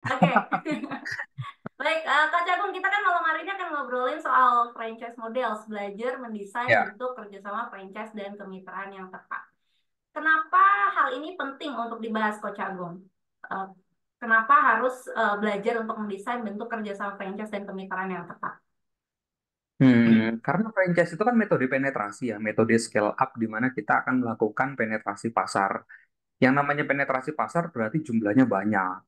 Oke. Baik, Kak Jagung, kita kan malam hari ini akan ngobrolin soal franchise model, belajar mendesain Ya. bentuk kerjasama franchise dan kemitraan yang tepat. Kenapa hal ini penting untuk dibahas, Coach Agung? Eh, Kenapa harus belajar untuk mendesain bentuk kerjasama franchise dan kemitraan yang tepat? Karena franchise itu kan metode penetrasi ya, metode scale up di mana kita akan melakukan penetrasi pasar. Yang namanya penetrasi pasar berarti jumlahnya banyak.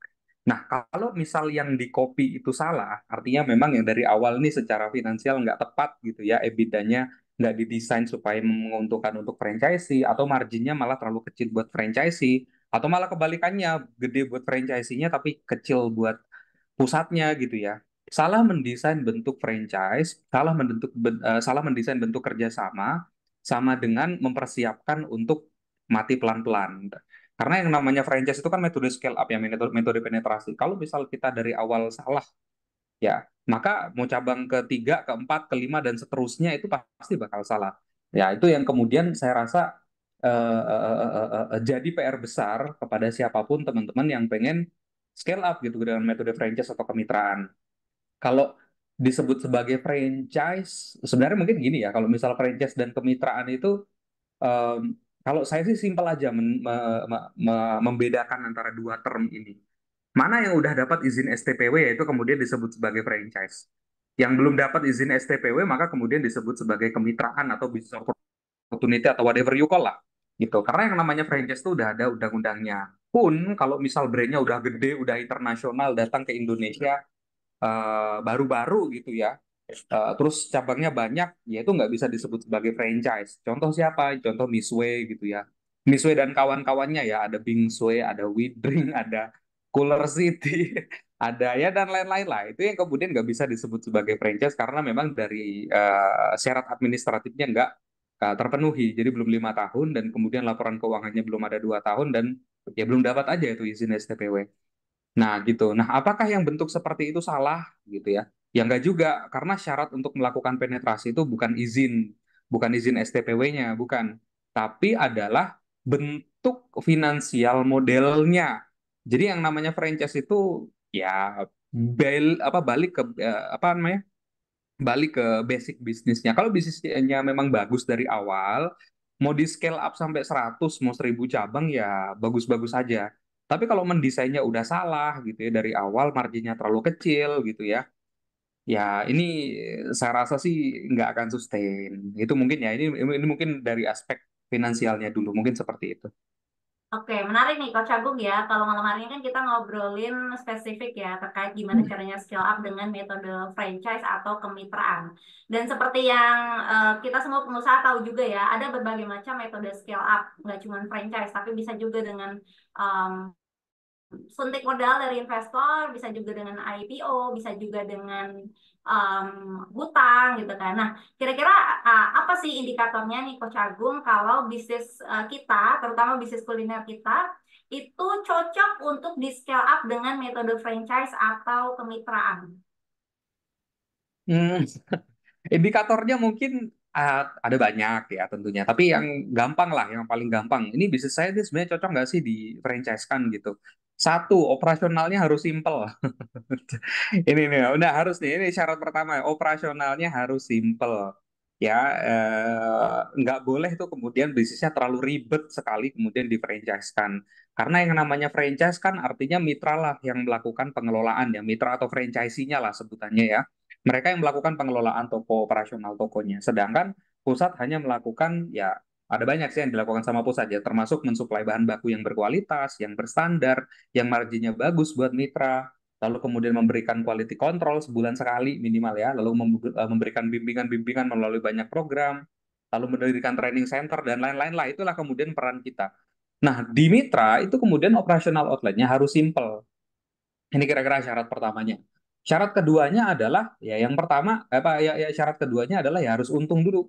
Nah, kalau misal yang di copy itu salah, artinya memang yang dari awal nih secara finansial nggak tepat gitu ya, EBITDA-nya nggak didesain supaya menguntungkan untuk franchisee, atau marginnya malah terlalu kecil buat franchisee, atau malah kebalikannya, gede buat franchisee-nya tapi kecil buat pusatnya gitu ya. Salah mendesain bentuk franchise, salah mendesain bentuk kerjasama, sama dengan mempersiapkan untuk mati pelan-pelan. Karena yang namanya franchise itu kan metode scale up ya, metode penetrasi. Kalau misal kita dari awal salah, ya, maka mau cabang ketiga, keempat, kelima, dan seterusnya itu pasti bakal salah. Ya, itu yang kemudian saya rasa jadi PR besar kepada siapapun teman-teman yang pengen scale up gitu dengan metode franchise atau kemitraan. Kalau disebut sebagai franchise, sebenarnya mungkin gini ya, kalau misal franchise dan kemitraan itu, kalau saya sih simpel aja membedakan antara dua term ini. Mana yang udah dapat izin STPW yaitu kemudian disebut sebagai franchise. Yang belum dapat izin STPW maka kemudian disebut sebagai kemitraan atau business opportunity atau whatever you call lah. Gitu. Karena yang namanya franchise itu udah ada undang-undangnya. Pun kalau misal brandnya udah gede, udah internasional, datang ke Indonesia baru-baru gitu ya. Terus cabangnya banyak, ya itu nggak bisa disebut sebagai franchise. Contoh siapa? Contoh Misway gitu ya. Misway dan kawan-kawannya ya, ada Bingsway, ada Widring, ada Cooler City, ada ya dan lain-lain lah. Itu yang kemudian nggak bisa disebut sebagai franchise karena memang dari syarat administratifnya nggak terpenuhi. Jadi belum 5 tahun dan kemudian laporan keuangannya belum ada 2 tahun dan ya belum dapat aja itu izin STPW. Nah, gitu. Nah, apakah yang bentuk seperti itu salah gitu ya? Ya enggak juga, karena syarat untuk melakukan penetrasi itu bukan izin STPW-nya, bukan. Tapi adalah bentuk finansial modelnya. Jadi yang namanya franchise itu ya balik ke apa namanya? Balik ke basic bisnisnya. Kalau bisnisnya memang bagus dari awal, mau di scale up sampai 100, mau 1000 cabang ya bagus-bagus aja. Tapi kalau mendesainnya udah salah gitu ya dari awal, marginnya terlalu kecil gitu ya. Ya ini saya rasa sih nggak akan sustain. Itu mungkin ya ini mungkin dari aspek finansialnya dulu mungkin seperti itu. Oke, menarik nih Coach Agung ya. Kalau malam hari ini kan kita ngobrolin spesifik ya terkait gimana caranya scale up dengan metode franchise atau kemitraan. Dan seperti yang kita semua pengusaha tahu juga ya, ada berbagai macam metode scale up, nggak cuma franchise, tapi bisa juga dengan suntik modal dari investor, bisa juga dengan IPO, bisa juga dengan um, hutang gitu kan. Nah, kira-kira apa sih indikatornya nih Coach Agung kalau bisnis kita, terutama bisnis kuliner kita, itu cocok untuk di scale up dengan metode franchise atau kemitraan? Hmm, indikatornya mungkin ada banyak ya tentunya, tapi yang gampang lah, yang paling gampang. Ini bisnis saya ini sebenarnya cocok nggak sih di franchise-kan gitu. Satu, operasionalnya harus simple. Ini nih, udah harus nih. Ini syarat pertama, operasionalnya harus simple. Ya, nggak boleh tuh kemudian bisnisnya terlalu ribet sekali kemudian di franchise-kan. Karena yang namanya franchise kan artinya mitra lah yang melakukan pengelolaan ya, mitra atau franchisee-nya lah sebutannya ya. Mereka yang melakukan pengelolaan toko operasional tokonya. Sedangkan pusat hanya melakukan ya ada banyak sih yang dilakukan sama pusat ya, termasuk mensuplai bahan baku yang berkualitas, yang berstandar, yang marginnya bagus buat mitra, lalu kemudian memberikan quality control sebulan sekali minimal ya, lalu memberikan bimbingan-bimbingan melalui banyak program, lalu mendirikan training center dan lain-lain lah. Itulah kemudian peran kita. Nah, di mitra itu kemudian operasional outletnya harus simple. Ini kira-kira syarat pertamanya. Syarat keduanya adalah ya yang pertama apa ya syarat keduanya adalah ya harus untung dulu.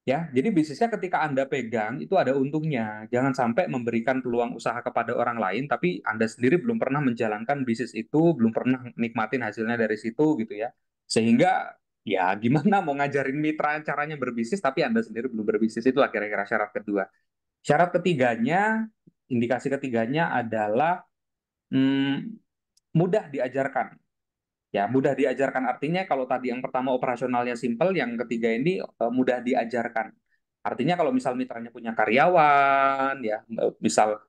Ya, jadi bisnisnya ketika Anda pegang itu ada untungnya. Jangan sampai memberikan peluang usaha kepada orang lain, tapi Anda sendiri belum pernah menjalankan bisnis itu, belum pernah nikmatin hasilnya dari situ gitu ya. Sehingga ya gimana mau ngajarin mitra caranya berbisnis, tapi Anda sendiri belum berbisnis, itulah kira-kira syarat kedua. Syarat ketiganya, indikasi ketiganya adalah hmm, mudah diajarkan. Ya, mudah diajarkan artinya kalau tadi yang pertama operasionalnya simple, yang ketiga ini mudah diajarkan. Artinya kalau misal mitranya punya karyawan, ya, misal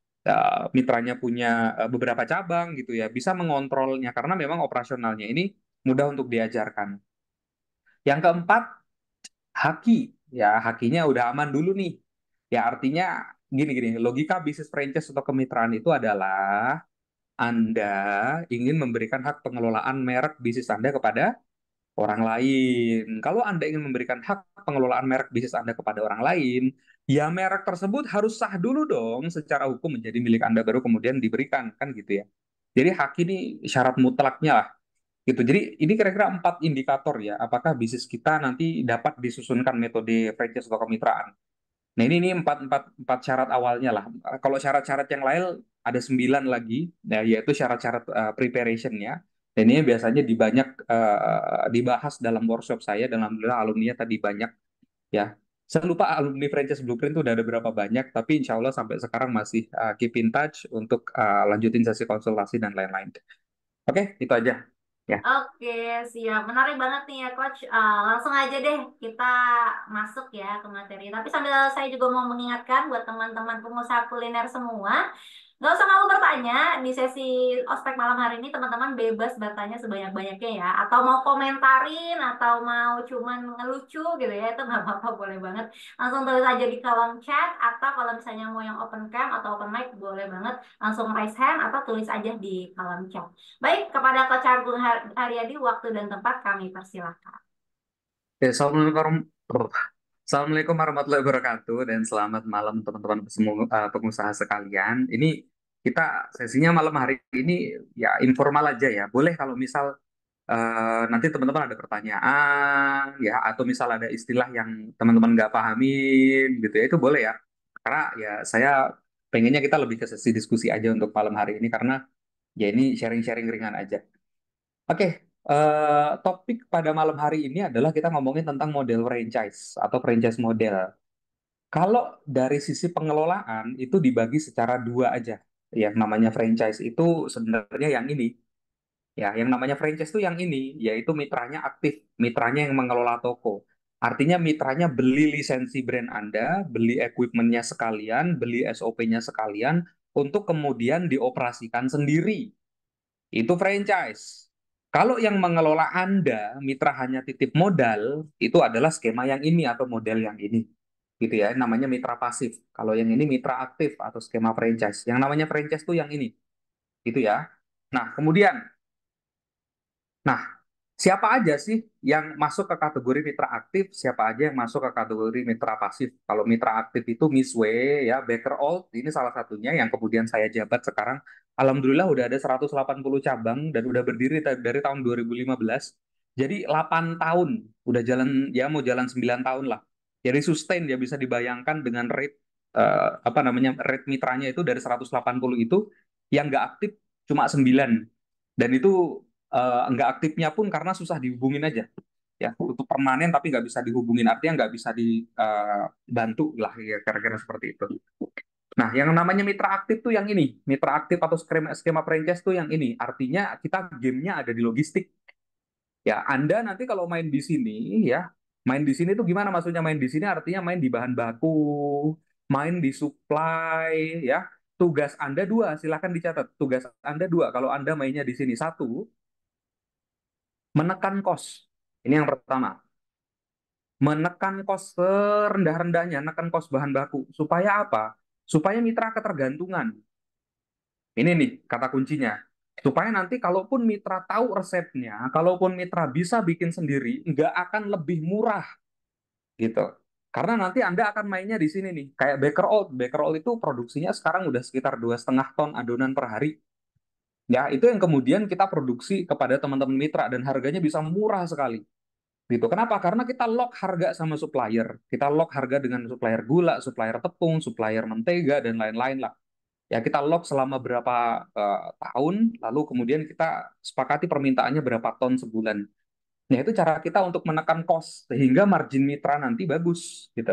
mitranya punya beberapa cabang gitu ya, bisa mengontrolnya karena memang operasionalnya ini mudah untuk diajarkan. Yang keempat, haki. Ya, hakinya udah aman dulu nih. Ya, artinya gini-gini, logika bisnis franchise atau kemitraan itu adalah Anda ingin memberikan hak pengelolaan merek bisnis Anda kepada orang lain. Kalau Anda ingin memberikan hak pengelolaan merek bisnis Anda kepada orang lain, ya merek tersebut harus sah dulu dong secara hukum menjadi milik Anda baru kemudian diberikan, kan gitu ya. Jadi hak ini syarat mutlaknya lah gitu. Jadi ini kira-kira 4 indikator ya, apakah bisnis kita nanti dapat disusunkan metode franchise atau kemitraan. Nah ini empat syarat awalnya lah. Kalau syarat-syarat yang lain ada 9 lagi, ya, yaitu syarat-syarat preparationnya. Dan ini biasanya dibahas dalam workshop saya, dan alhamdulillah alumni tadi banyak ya. Saya lupa alumni franchise blueprint itu udah ada berapa banyak, tapi insya Allah sampai sekarang masih keep in touch untuk lanjutin sesi konsultasi dan lain-lain. Oke, itu aja. Ya. Oke, siap. Menarik banget nih ya, Coach. Langsung aja deh kita masuk ya ke materi. Tapi sambil saya juga mau mengingatkan buat teman-teman pengusaha kuliner semua, nggak usah malu bertanya. Di sesi ospek malam hari ini, teman-teman bebas bertanya sebanyak-banyaknya ya. Atau mau komentarin, atau mau cuman ngelucu gitu ya, itu nggak apa-apa, boleh banget. Langsung tulis aja di kolom chat, atau kalau misalnya mau yang open cam atau open mic, boleh banget. Langsung raise hand, atau tulis aja di kolom chat. Baik, kepada Coach Agung Haryadi, waktu dan tempat kami persilahkan. Oke, Assalamualaikum warahmatullahi wabarakatuh dan selamat malam teman-teman semua pengusaha sekalian. Ini kita sesinya malam hari ini ya informal aja ya. Boleh kalau misal nanti teman-teman ada pertanyaan ya atau misal ada istilah yang teman-teman nggak pahamin gitu ya itu boleh ya. Karena ya saya pengennya kita lebih ke sesi diskusi aja untuk malam hari ini karena ya ini sharing-sharing ringan aja. Oke, topik pada malam hari ini adalah kita ngomongin tentang model franchise atau franchise model. Kalau dari sisi pengelolaan itu dibagi secara dua aja. Yang namanya franchise itu sebenarnya yang ini. Ya, yang namanya franchise itu yang ini, yaitu mitranya aktif, mitranya yang mengelola toko. Artinya mitranya beli lisensi brand Anda, beli equipmentnya sekalian, beli SOP-nya sekalian, untuk kemudian dioperasikan sendiri. Itu franchise. Kalau yang mengelola Anda, mitra hanya titip modal, itu adalah skema yang ini atau model yang ini. Gitu ya, namanya mitra pasif. Kalau yang ini mitra aktif atau skema franchise. Yang namanya franchise itu yang ini. Gitu ya. Nah, kemudian, nah, siapa aja sih yang masuk ke kategori mitra aktif? Siapa aja yang masuk ke kategori mitra pasif? Kalau mitra aktif itu Miss W, ya, Baker Old, ini salah satunya yang kemudian saya jabat sekarang. Alhamdulillah udah ada 180 cabang dan udah berdiri dari tahun 2015. Jadi 8 tahun, udah jalan, ya mau jalan 9 tahun lah. Jadi sustain ya bisa dibayangkan dengan rate, apa namanya, rate mitranya itu dari 180 itu, yang nggak aktif cuma 9. Dan itu nggak aktifnya pun karena susah dihubungin aja ya untuk permanen tapi nggak bisa dihubungin artinya nggak bisa dibantu lah ya kira-kira seperti itu. Nah yang namanya mitra aktif tuh yang ini mitra aktif atau skema skema franchise tuh yang ini artinya kita gamenya ada di logistik ya. Anda nanti kalau main di sini ya main di sini tuh gimana maksudnya main di sini artinya main di bahan baku, main di supply ya. Tugas Anda dua, silahkan dicatat. Tugas Anda dua. Kalau Anda mainnya di sini satu, menekan kos. Ini yang pertama. Menekan kos serendah-rendahnya, menekan kos bahan baku. Supaya apa? Supaya mitra ketergantungan. Ini nih kata kuncinya. Supaya nanti kalaupun mitra tahu resepnya, kalaupun mitra bisa bikin sendiri, nggak akan lebih murah gitu. Karena nanti Anda akan mainnya di sini nih. Kayak Baker Old. Baker Old itu produksinya sekarang udah sekitar 2,5 ton adonan per hari. Ya, itu yang kemudian kita produksi kepada teman-teman mitra dan harganya bisa murah sekali. Gitu. Kenapa? Karena kita lock harga sama supplier. Kita lock harga dengan supplier gula, supplier tepung, supplier mentega, dan lain-lain lah. Ya kita lock selama berapa tahun, lalu kemudian kita sepakati permintaannya berapa ton sebulan. Nah itu cara kita untuk menekan cost sehingga margin mitra nanti bagus, gitu.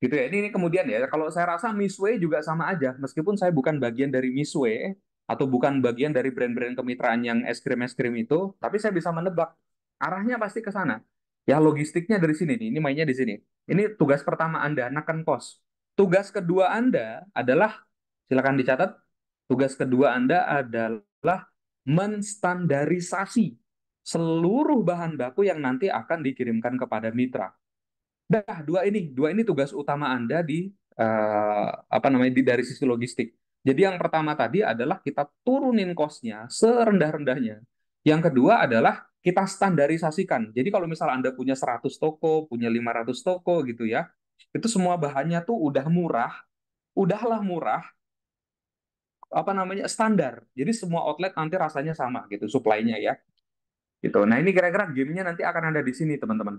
Gitu ya. Ini kemudian ya. Kalau saya rasa Misway juga sama aja. Meskipun saya bukan bagian dari Misway, atau bukan bagian dari brand-brand kemitraan yang es krim-es krim itu, tapi saya bisa menebak arahnya pasti ke sana. Ya logistiknya dari sini nih, ini mainnya di sini. Ini tugas pertama Anda, menekan kos. Tugas kedua Anda adalah, silakan dicatat, tugas kedua Anda adalah menstandarisasi seluruh bahan baku yang nanti akan dikirimkan kepada mitra. Dah, dua ini tugas utama Anda di apa namanya dari sisi logistik. Jadi yang pertama tadi adalah kita turunin kosnya serendah-rendahnya. Yang kedua adalah kita standarisasikan. Jadi kalau misal Anda punya 100 toko, punya 500 toko gitu ya, itu semua bahannya tuh udah murah, udahlah murah, apa namanya standar. Jadi semua outlet nanti rasanya sama gitu, supply-nya ya. Gitu. Nah ini kira-kira gamenya nanti akan ada di sini teman-teman.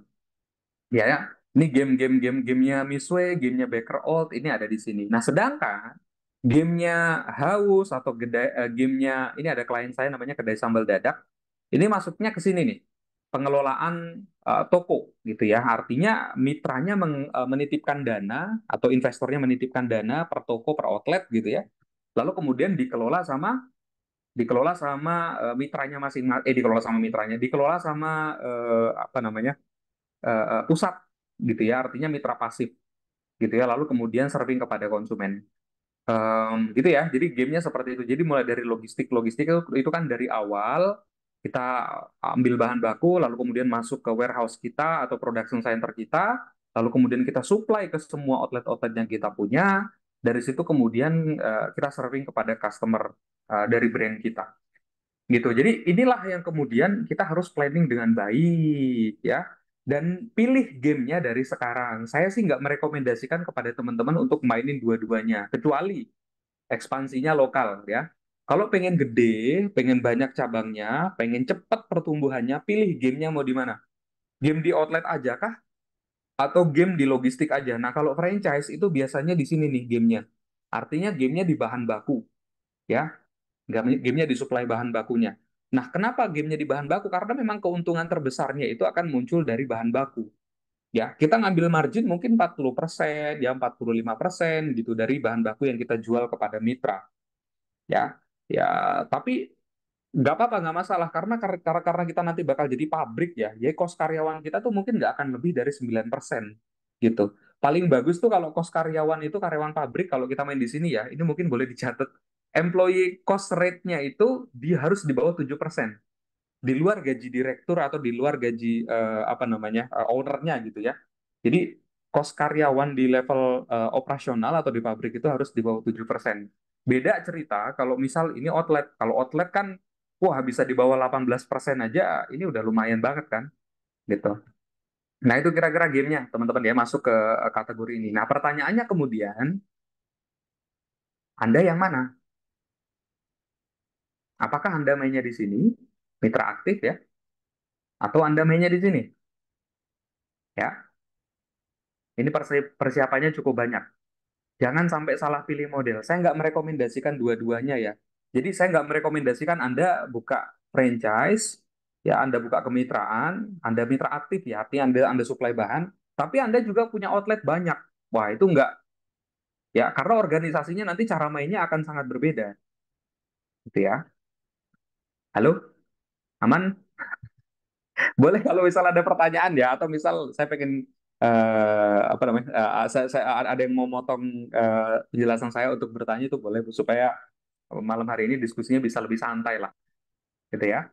Ya, ini gamenya Misway, gamenya Baker Old ini ada di sini. Nah, sedangkan gamenya Haus atau gamenya ini ada klien saya namanya Kedai Sambal Dadak. Ini masuknya ke sini nih, pengelolaan toko gitu ya. Artinya mitranya menitipkan dana atau investornya menitipkan dana per toko per outlet gitu ya. Lalu kemudian dikelola sama mitranya masing-masing, dikelola sama apa namanya pusat gitu ya, artinya mitra pasif gitu ya, lalu kemudian serving kepada konsumen. Gitu ya, jadi gamenya seperti itu. Jadi mulai dari logistik itu kan dari awal kita ambil bahan baku, lalu kemudian masuk ke warehouse kita atau production center kita, lalu kemudian kita supply ke semua outlet-outlet yang kita punya. Dari situ kemudian kita serving kepada customer dari brand kita gitu. Jadi inilah yang kemudian kita harus planning dengan baik ya. Dan pilih gamenya dari sekarang. Saya sih nggak merekomendasikan kepada teman-teman untuk mainin dua-duanya, kecuali ekspansinya lokal ya. Kalau pengen gede, pengen banyak cabangnya, pengen cepat pertumbuhannya, pilih gamenya mau di mana. Game di outlet aja kah? Atau game di logistik aja? Nah kalau franchise itu biasanya di sini nih gamenya. Artinya gamenya di bahan baku ya. Gamenya disuplai bahan bakunya. Nah, kenapa gamenya di bahan baku? Karena memang keuntungan terbesarnya itu akan muncul dari bahan baku. Ya, kita ngambil margin mungkin 40%, ya 45% gitu dari bahan baku yang kita jual kepada mitra. Ya, ya, tapi nggak apa-apa, nggak masalah karena kita nanti bakal jadi pabrik ya. Jadi kos karyawan kita tuh mungkin nggak akan lebih dari 9% gitu. Paling bagus tuh kalau kos karyawan itu karyawan pabrik kalau kita main di sini ya, ini mungkin boleh dicatat. Employee cost rate-nya itu dia harus di bawah 7%. Di luar gaji direktur atau di luar gaji apa namanya ownernya gitu ya. Jadi kos karyawan di level operasional atau di pabrik itu harus di bawah 7%. Beda cerita kalau misal ini outlet. Kalau outlet kan wah bisa di bawah 18% aja ini udah lumayan banget kan gitu. Nah, itu kira-kira gamenya teman-teman ya masuk ke kategori ini. Nah, pertanyaannya kemudian Anda yang mana? Apakah Anda mainnya di sini, mitra aktif ya, atau Anda mainnya di sini? Ya, ini persiapannya cukup banyak. Jangan sampai salah pilih model. Saya nggak merekomendasikan dua-duanya ya. Jadi saya nggak merekomendasikan Anda buka franchise, ya Anda buka kemitraan, Anda mitra aktif ya, artinya Anda supply bahan, tapi Anda juga punya outlet banyak. Wah itu nggak, ya karena organisasinya nanti cara mainnya akan sangat berbeda, gitu ya. Halo, aman? Boleh kalau misal ada pertanyaan ya, atau misal saya pengen apa namanya, ada yang mau motong penjelasan saya untuk bertanya itu boleh supaya malam hari ini diskusinya bisa lebih santai lah, gitu ya.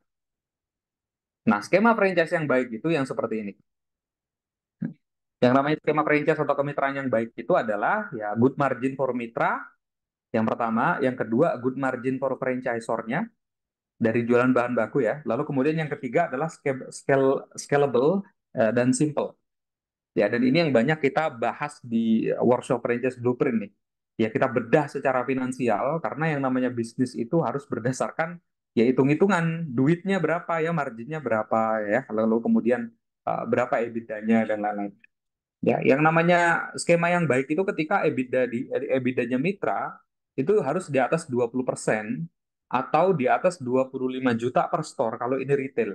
Nah, skema franchise yang baik itu yang seperti ini. Yang namanya skema franchise atau kemitraan yang baik itu adalah ya good margin for mitra, yang pertama, yang kedua good margin for franchisornya dari jualan bahan baku ya. Lalu kemudian yang ketiga adalah scalable dan simple. Ya, dan ini yang banyak kita bahas di workshop franchise blueprint nih. Ya, kita bedah secara finansial karena yang namanya bisnis itu harus berdasarkan ya hitung-hitungan duitnya berapa ya, marginnya berapa ya, lalu kemudian berapa EBITDA-nya dan lain-lain. Ya, yang namanya skema yang baik itu ketika EBITDA-nya mitra itu harus di atas 20% atau di atas 25 juta per store kalau ini retail.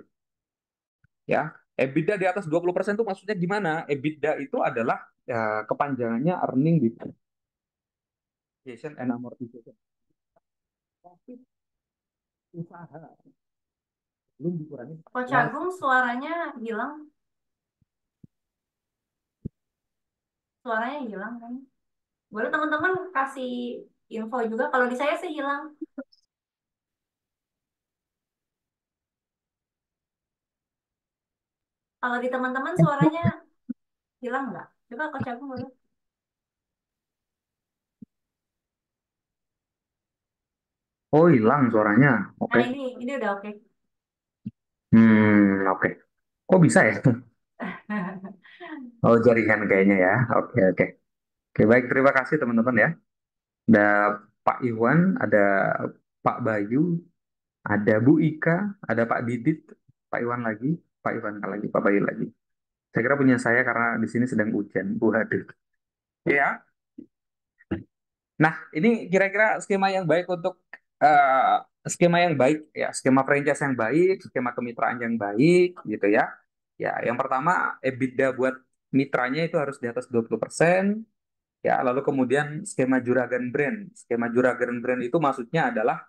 Ya, EBITDA di atas 20% itu maksudnya gimana? EBITDA itu adalah kepanjangannya earning before depreciation and amortization. Profit usaha belum dikurangi Coach penghasilan. Agung suaranya hilang, suaranya hilang kan? Boleh teman-teman kasih info juga. Kalau di saya sih hilang. Kalau di teman-teman suaranya hilang nggak? Coba Coach Agung boleh. Oh, hilang suaranya. Nah Oke. ini udah oke. Oke. Kok bisa ya? Oh, jaringan kayaknya ya. Oke, oke. Oke, baik. Terima kasih teman-teman ya. Ada Pak Iwan, ada Pak Bayu, ada Bu Ika, ada Pak Didit, Pak Iwan lagi, Pak Iwan lagi, Pak Bayu lagi. Saya kira punya saya karena di sini sedang hujan. Waduh. Ya. Nah, ini kira-kira skema yang baik untuk skema yang baik ya, skema franchise yang baik, skema kemitraan yang baik gitu ya. Ya, yang pertama EBITDA buat mitranya itu harus di atas 20%. Ya, lalu kemudian skema juragan brand. Skema juragan brand itu maksudnya adalah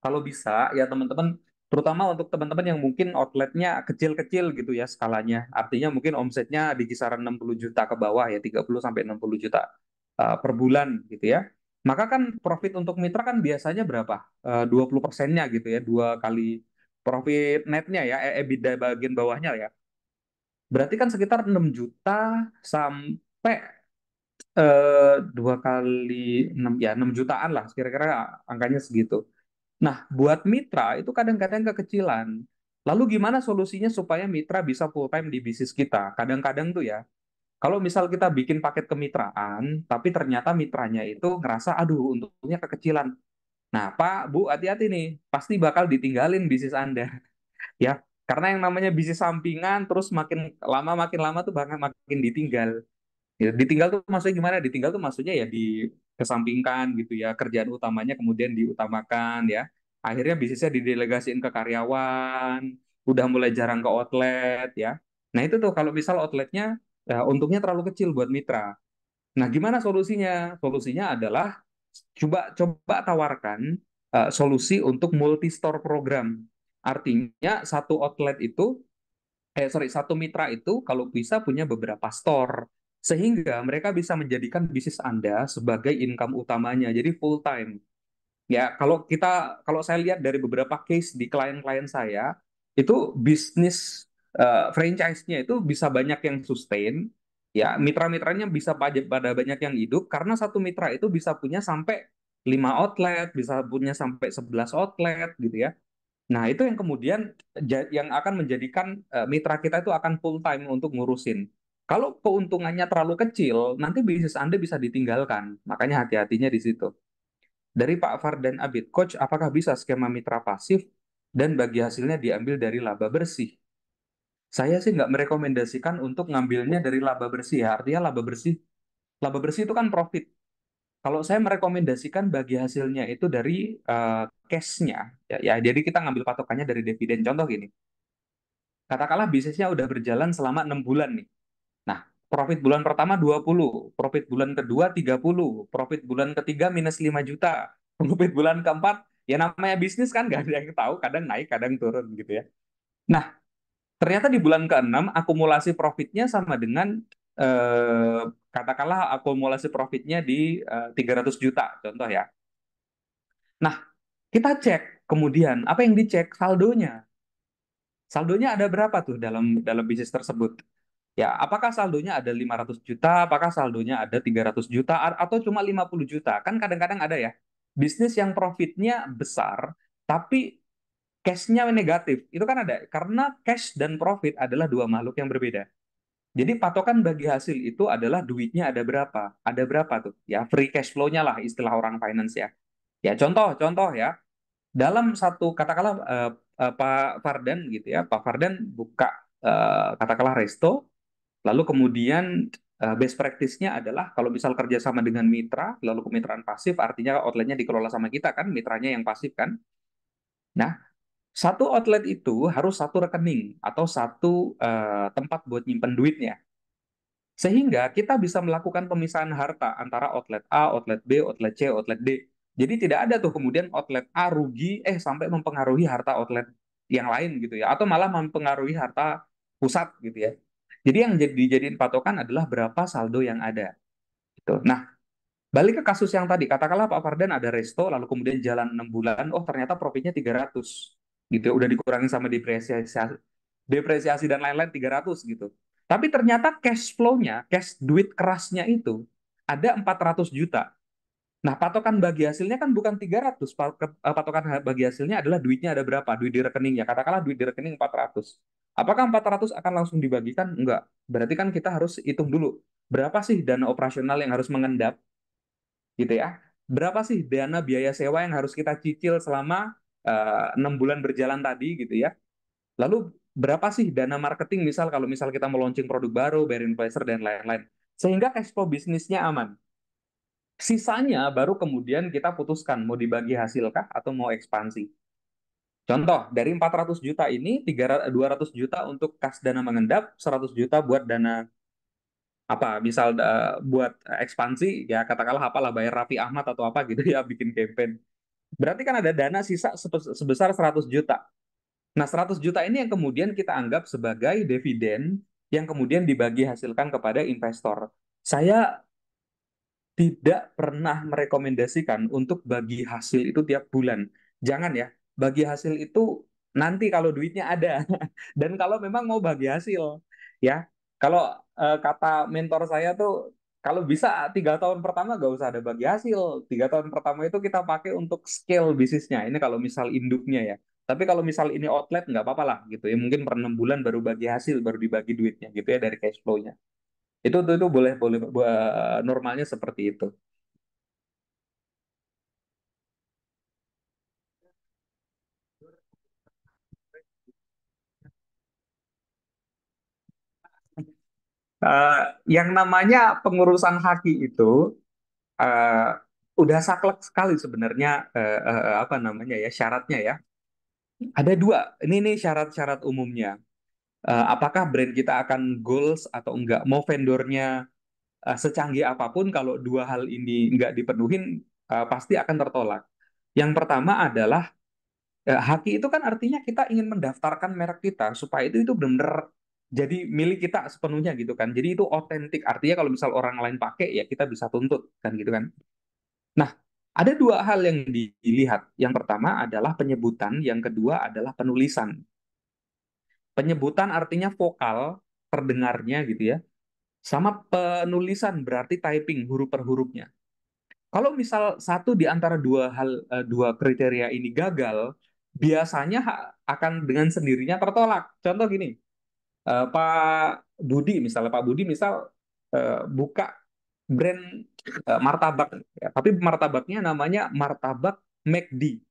kalau bisa ya teman-teman, terutama untuk teman-teman yang mungkin outletnya kecil-kecil gitu ya skalanya. Artinya mungkin omsetnya di kisaran 60 juta ke bawah ya, 30 sampai 60 juta per bulan gitu ya. Maka kan profit untuk mitra kan biasanya berapa? 20%-nya gitu ya, dua kali profit netnya ya, EBITDA bagian bawahnya ya. Berarti kan sekitar 6 juta sampai dua kali 6 ya, 6 jutaan lah kira-kira angkanya segitu. Nah, buat mitra itu kadang-kadang kekecilan. Lalu gimana solusinya supaya mitra bisa full time di bisnis kita? Kadang-kadang tuh ya, kalau misal kita bikin paket kemitraan, tapi ternyata mitranya itu ngerasa, aduh, untungnya kekecilan. Nah, Pak, Bu, hati-hati nih, pasti bakal ditinggalin bisnis Anda, ya. Karena yang namanya bisnis sampingan, terus makin lama tuh banget makin ditinggal. Ya, ditinggal tuh maksudnya gimana? Ditinggal tuh maksudnya ya dikesampingkan gitu ya. Kerjaan utamanya kemudian diutamakan ya. Akhirnya bisnisnya didelegasiin ke karyawan, udah mulai jarang ke outlet ya. Nah itu tuh kalau misal outletnya untungnya terlalu kecil buat mitra. Nah gimana solusinya? Solusinya adalah coba coba tawarkan solusi untuk multi store program. Artinya satu outlet itu satu mitra itu kalau bisa punya beberapa store sehingga mereka bisa menjadikan bisnis Anda sebagai income utamanya jadi full time. Ya, kalau saya lihat dari beberapa case di klien-klien saya itu bisnis franchise-nya itu bisa banyak yang sustain, ya mitra-mitranya bisa pada banyak yang hidup karena satu mitra itu bisa punya sampai 5 outlet, bisa punya sampai 11 outlet gitu ya. Nah, itu yang kemudian yang akan menjadikan mitra kita itu akan full time untuk ngurusin. Kalau keuntungannya terlalu kecil, nanti bisnis Anda bisa ditinggalkan. Makanya hati-hatinya di situ. Dari Pak Fardan Abid, Coach, apakah bisa skema mitra pasif dan bagi hasilnya diambil dari laba bersih? Saya sih nggak merekomendasikan untuk ngambilnya dari laba bersih ya. Artinya laba bersih itu kan profit. Kalau saya merekomendasikan bagi hasilnya itu dari cash-nya, ya, jadi kita ngambil patokannya dari dividen. Contoh gini, katakanlah bisnisnya udah berjalan selama 6 bulan nih. Nah, profit bulan pertama 20, profit bulan kedua 30, profit bulan ketiga minus 5 juta, profit bulan keempat, ya namanya bisnis kan nggak ada yang tahu, kadang naik, kadang turun gitu ya. Nah, ternyata di bulan ke-6 akumulasi profitnya sama dengan eh, katakanlah akumulasi profitnya di 300 juta, contoh ya. Nah, kita cek kemudian apa yang dicek saldonya. Saldonya ada berapa tuh dalam dalam bisnis tersebut? Ya, apakah saldonya ada 500 juta, apakah saldonya ada 300 juta, atau cuma 50 juta? Kan kadang-kadang ada ya, bisnis yang profitnya besar, tapi cash-nya negatif. Itu kan ada, karena cash dan profit adalah dua makhluk yang berbeda. Jadi patokan bagi hasil itu adalah duitnya ada berapa. Ada berapa tuh? Ya, free cash flow-nya lah istilah orang finance ya. Ya, contoh ya, dalam satu, katakanlah Pak Fardan gitu ya, Pak Fardan buka katakanlah resto. Lalu kemudian best practice-nya adalah kalau misal kerjasama dengan mitra, lalu kemitraan pasif, artinya outletnya dikelola sama kita kan, mitranya yang pasif kan. Nah, satu outlet itu harus satu rekening atau satu tempat buat nyimpen duitnya. Sehingga kita bisa melakukan pemisahan harta antara outlet A, outlet B, outlet C, outlet D. Jadi tidak ada tuh kemudian outlet A rugi sampai mempengaruhi harta outlet yang lain gitu ya, atau malah mempengaruhi harta pusat gitu ya. Jadi yang dijadiin patokan adalah berapa saldo yang ada gitu. Nah, balik ke kasus yang tadi, katakanlah Pak Fardan ada resto, lalu kemudian jalan 6 bulan, oh ternyata profitnya 300 gitu ya, udah dikurangi sama depresiasi dan lain-lain 300 gitu. Tapi ternyata cash flow-nya, cash duit kerasnya itu ada 400 juta. Nah, patokan bagi hasilnya kan bukan 300. Patokan bagi hasilnya adalah duitnya ada berapa, duit di rekeningnya. Katakanlah duit di rekening 400. Apakah 400 akan langsung dibagikan? Enggak. Berarti kan kita harus hitung dulu, berapa sih dana operasional yang harus mengendap, gitu ya. Berapa sih dana biaya sewa yang harus kita cicil selama 6 bulan berjalan tadi, gitu ya. Lalu berapa sih dana marketing, misal kalau misal kita mau launching produk baru, bayar influencer, dan lain-lain. Sehingga cash flow bisnisnya aman. Sisanya baru kemudian kita putuskan mau dibagi hasilkah atau mau ekspansi. Contoh, dari 400 juta ini 200 juta untuk kas dana mengendap, 100 juta buat dana apa, misal buat ekspansi, ya katakanlah apalah, bayar Raffi Ahmad atau apa gitu ya, bikin campaign. Berarti kan ada dana sisa sebesar 100 juta. Nah, 100 juta ini yang kemudian kita anggap sebagai dividen yang kemudian dibagi hasilkan kepada investor. Saya tidak pernah merekomendasikan untuk bagi hasil itu tiap bulan. Jangan ya, bagi hasil itu nanti kalau duitnya ada dan kalau memang mau bagi hasil, ya. Kalau kata mentor saya tuh, kalau bisa 3 tahun pertama gak usah ada bagi hasil. 3 tahun pertama itu kita pakai untuk scale bisnisnya. Ini kalau misal induknya ya. Tapi kalau misal ini outlet nggak apa-apa lah gitu ya. Mungkin per 6 bulan baru bagi hasil, baru dibagi duitnya gitu ya dari cash flow-nya. Itu boleh boleh normalnya seperti itu. Eh, yang namanya pengurusan haki itu eh, udah saklek sekali sebenarnya, apa namanya ya, syaratnya ya. Ada dua. Ini syarat-syarat umumnya. Apakah brand kita akan goals atau enggak? Mau vendornya secanggih apapun, kalau dua hal ini enggak dipenuhin, pasti akan tertolak. Yang pertama adalah haki itu kan artinya kita ingin mendaftarkan merek kita supaya itu benar-benar jadi milik kita sepenuhnya gitu kan. Jadi itu otentik. Artinya kalau misal orang lain pakai ya kita bisa tuntut kan gitu kan. Nah, ada dua hal yang dilihat. Yang pertama adalah penyebutan, yang kedua adalah penulisan. Penyebutan artinya vokal terdengarnya gitu ya. Sama penulisan berarti typing huruf per hurufnya. Kalau misal satu di antara dua kriteria ini gagal, biasanya akan dengan sendirinya tertolak. Contoh gini, Pak Budi misalnya, Pak Budi misal buka brand martabak, ya, tapi martabaknya namanya martabak McD,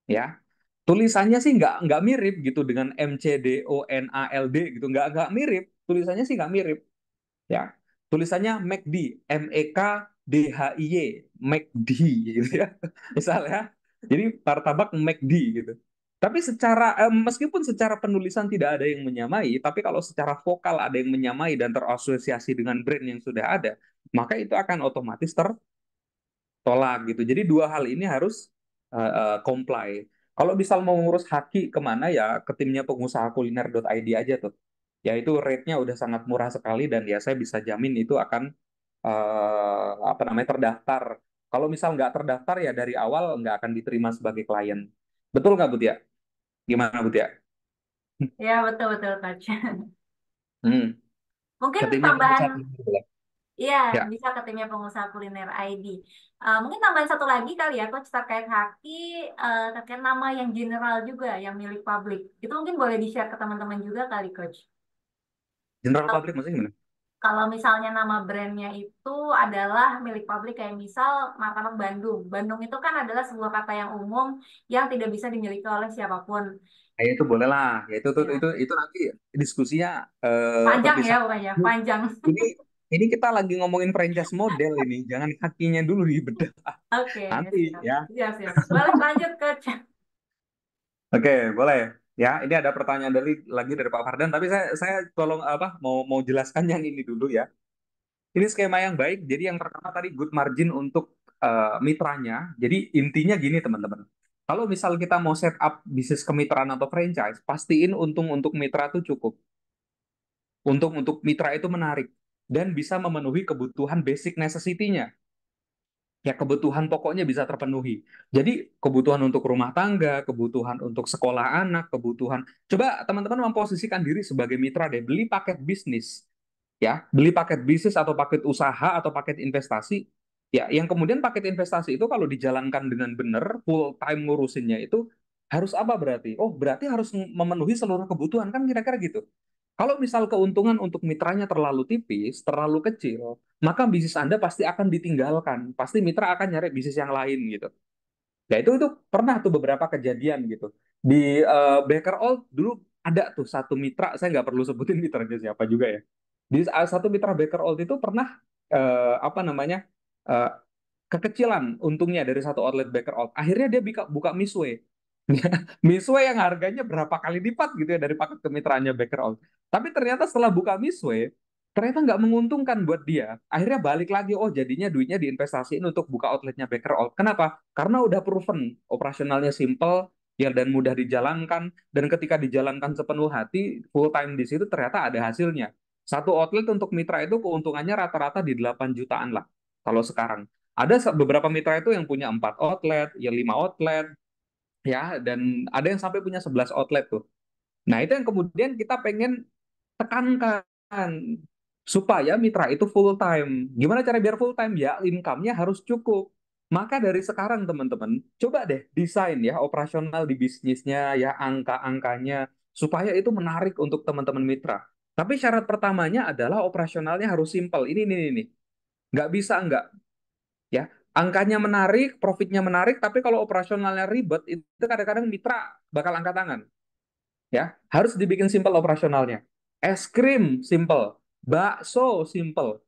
ya. Tulisannya sih nggak mirip gitu dengan MCDONALD gitu, nggak mirip. Tulisannya sih nggak mirip, ya. Tulisannya McD, MEKDHIY, McD gitu ya, misalnya. Jadi martabak McD gitu. Tapi meskipun secara penulisan tidak ada yang menyamai, tapi kalau secara vokal ada yang menyamai dan terasosiasi dengan brand yang sudah ada, maka itu akan otomatis tertolak gitu. Jadi dua hal ini harus comply. Kalau misal mau ngurus haki kemana, ya ke timnya pengusaha kuliner.id aja tuh. Ya itu rate-nya udah sangat murah sekali dan ya saya bisa jamin itu akan apa namanya, terdaftar. Kalau misal nggak terdaftar ya dari awal nggak akan diterima sebagai klien. Betul nggak, Butia? Gimana, Butia? Ya, betul-betul, Coach. Hmm. Mungkin Ketimnya tambahan, pengusaha kuliner. iya, Ya, bisa ke timnya pengusaha kuliner ID. Mungkin tambahan satu lagi kali ya, Coach, terkait Haki, terkait nama yang general juga, yang milik publik. Itu mungkin boleh di-share ke teman-teman juga kali, Coach. General Public maksudnya gimana? Kalau misalnya nama brandnya itu adalah milik publik, kayak misal martabak Bandung. Bandung itu kan adalah sebuah kata yang umum yang tidak bisa dimiliki oleh siapapun. Ya, itu boleh lah. Ya, Ya, itu nanti diskusinya panjang ya terpisah. pokoknya, panjang. Ini ini kita lagi ngomongin franchise model ini, jangan kakinya dulu dibedah Oke, nanti siap. ya. Siap, siap. Boleh lanjut ke chat. Oke, boleh. Ya, ini ada pertanyaan lagi dari Pak Fardan, tapi saya tolong apa, mau mau jelaskan yang ini dulu ya. Ini skema yang baik. Jadi yang pertama tadi good margin untuk mitranya. Jadi intinya gini teman-teman. Kalau misal kita mau set up bisnis kemitraan atau franchise, pastiin untung untuk mitra itu cukup. Untung untuk mitra itu menarik dan bisa memenuhi kebutuhan basic necessity-nya. Ya kebutuhan pokoknya bisa terpenuhi. Jadi kebutuhan untuk rumah tangga, kebutuhan untuk sekolah anak, kebutuhan. Coba teman-teman memposisikan diri sebagai mitra deh, beli paket bisnis ya, beli paket bisnis atau paket usaha atau paket investasi, ya, yang kemudian paket investasi itu kalau dijalankan dengan benar, full time ngurusinnya itu harus apa berarti? Oh, berarti harus memenuhi seluruh kebutuhan kan kira-kira gitu. Kalau misal keuntungan untuk mitranya terlalu tipis, terlalu kecil, maka bisnis Anda pasti akan ditinggalkan. Pasti mitra akan nyari bisnis yang lain gitu. Ya itu pernah tuh beberapa kejadian gitu. Di Baker Old dulu ada tuh satu mitra, saya nggak perlu sebutin mitranya siapa juga ya. Di satu mitra Baker Old itu pernah apa namanya eh, kekecilan untungnya dari satu outlet Baker Old. Akhirnya dia buka Misway. Misway yang harganya berapa kali lipat gitu ya dari paket kemitraannya Baker Old. Tapi ternyata setelah buka Misway, ternyata nggak menguntungkan buat dia. Akhirnya balik lagi, oh jadinya duitnya diinvestasiin untuk buka outletnya Baker Old. Kenapa? Karena udah proven, operasionalnya simple, ya dan mudah dijalankan. Dan ketika dijalankan sepenuh hati, full time di situ ternyata ada hasilnya. Satu outlet untuk mitra itu keuntungannya rata-rata di 8 jutaan lah. Kalau sekarang. Ada beberapa mitra itu yang punya 4 outlet, ya 5 outlet, ya, dan ada yang sampai punya 11 outlet tuh. Nah, itu yang kemudian kita pengen tekankan supaya mitra itu full time. Gimana cara biar full time? Ya, income-nya harus cukup. Maka dari sekarang teman-teman, coba deh desain ya operasional di bisnisnya, ya angka-angkanya, supaya itu menarik untuk teman-teman mitra. Tapi syarat pertamanya adalah operasionalnya harus simple. Ini. Nggak bisa nggak, ya. Angkanya menarik, profitnya menarik, tapi kalau operasionalnya ribet, itu kadang-kadang mitra bakal angkat tangan. Ya, harus dibikin simple operasionalnya. Es krim simple, bakso simple,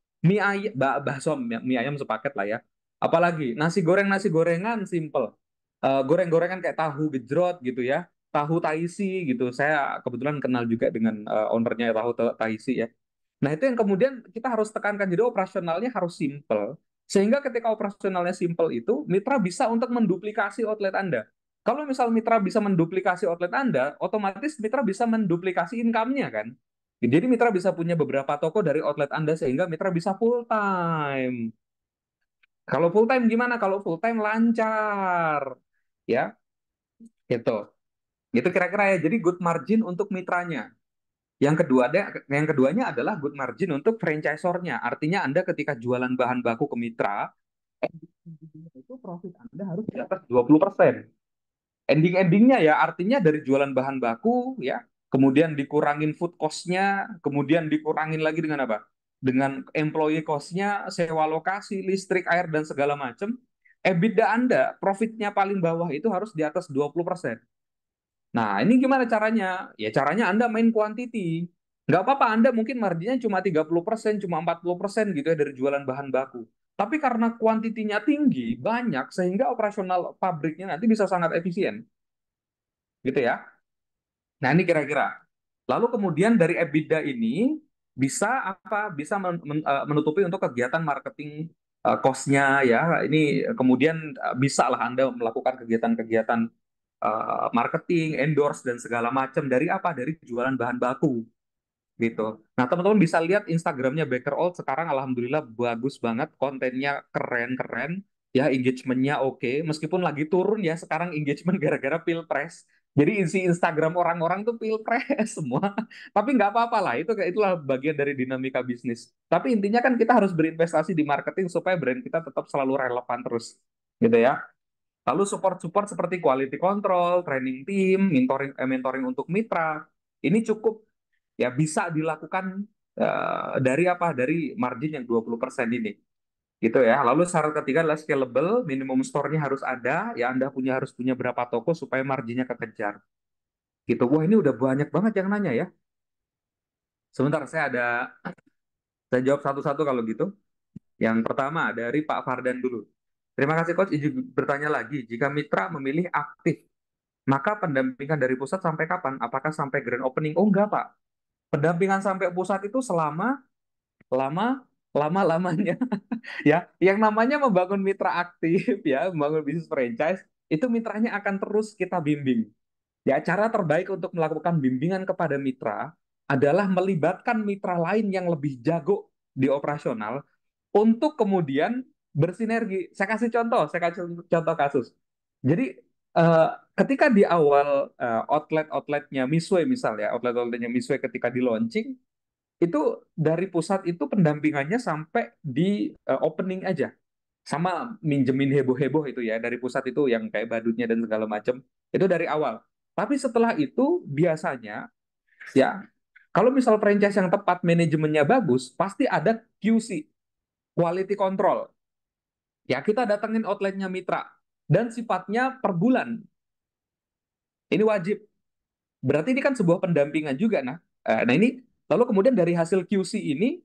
bakso mie ayam sepaket lah ya. Apalagi nasi gorengan simple. Goreng-gorengan kayak tahu gejrot gitu ya, tahu taisi gitu. Saya kebetulan kenal juga dengan ownernya tahu taisi ya. Nah, itu yang kemudian kita harus tekankan. Jadi operasionalnya harus simple. Sehingga ketika operasionalnya simple itu, mitra bisa untuk menduplikasi outlet Anda. Kalau misal mitra bisa menduplikasi outlet Anda, otomatis mitra bisa menduplikasi income-nya kan. Jadi mitra bisa punya beberapa toko dari outlet Anda sehingga mitra bisa full time. Kalau full time gimana? Kalau full time lancar. Ya, itu. Itu kira-kira ya. Jadi good margin untuk mitranya. Yang keduanya adalah good margin untuk franchisornya. Artinya Anda ketika jualan bahan baku ke mitra, itu profit Anda harus di atas 20%. Ending-endingnya ya artinya dari jualan bahan baku ya, kemudian dikurangin food cost-nya, kemudian dikurangin lagi dengan apa? Dengan employee cost-nya, sewa lokasi, listrik, air, dan segala macam. EBITDA Anda, profitnya paling bawah itu harus di atas 20%. Nah, ini gimana caranya? Ya caranya Anda main quantity. Nggak apa-apa, Anda mungkin marginnya cuma 30%, cuma 40% gitu ya dari jualan bahan baku. Tapi karena kuantitinya tinggi, banyak, sehingga operasional pabriknya nanti bisa sangat efisien. Gitu ya. Nah, ini kira-kira. Lalu kemudian dari EBITDA ini bisa apa? Bisa menutupi untuk kegiatan marketing cost-nya ya. Ini kemudian bisa lah Anda melakukan kegiatan-kegiatan marketing, endorse dan segala macam dari apa? Dari jualan bahan baku gitu. Nah, teman-teman bisa lihat Instagramnya Baker Old sekarang alhamdulillah bagus banget, kontennya keren-keren, ya engagementnya oke. Meskipun lagi turun ya sekarang engagement gara-gara pilpres. Jadi isi Instagram orang-orang tuh pilpres semua. Tapi nggak apa-apa lah, itulah bagian dari dinamika bisnis. Tapi intinya kan kita harus berinvestasi di marketing supaya brand kita tetap selalu relevan terus, gitu ya. Lalu support-support seperti quality control, training team, mentoring untuk mitra. Ini cukup ya bisa dilakukan dari apa? Dari margin yang 20% ini. Gitu ya. Lalu syarat ketiga adalah scalable, minimum store-nya harus ada, ya Anda harus punya berapa toko supaya marginnya kekejar. Gitu. Wah, ini udah banyak banget yang nanya ya. Sebentar, saya jawab satu-satu kalau gitu. Yang pertama dari Pak Fardan dulu. Terima kasih Coach, izin bertanya lagi. Jika mitra memilih aktif, maka pendampingan dari pusat sampai kapan? Apakah sampai grand opening? Oh enggak, Pak. Pendampingan sampai pusat itu selama lama-lamanya ya, yang namanya membangun mitra aktif ya, membangun bisnis franchise, itu mitranya akan terus kita bimbing. Ya, cara terbaik untuk melakukan bimbingan kepada mitra adalah melibatkan mitra lain yang lebih jago di operasional untuk kemudian bersinergi. Saya kasih contoh kasus. Jadi eh, ketika di awal outlet-outletnya Misway misalnya, outlet-outletnya Misway ketika di launching, itu dari pusat itu pendampingannya sampai di opening aja, sama minjemin heboh-heboh itu ya dari pusat itu yang kayak badutnya dan segala macam itu dari awal. Tapi setelah itu biasanya ya kalau misal franchise yang tepat manajemennya bagus pasti ada QC, quality control. Ya kita datengin outletnya mitra dan sifatnya per bulan. Ini wajib. Berarti ini kan sebuah pendampingan juga, nah ini lalu kemudian dari hasil QC ini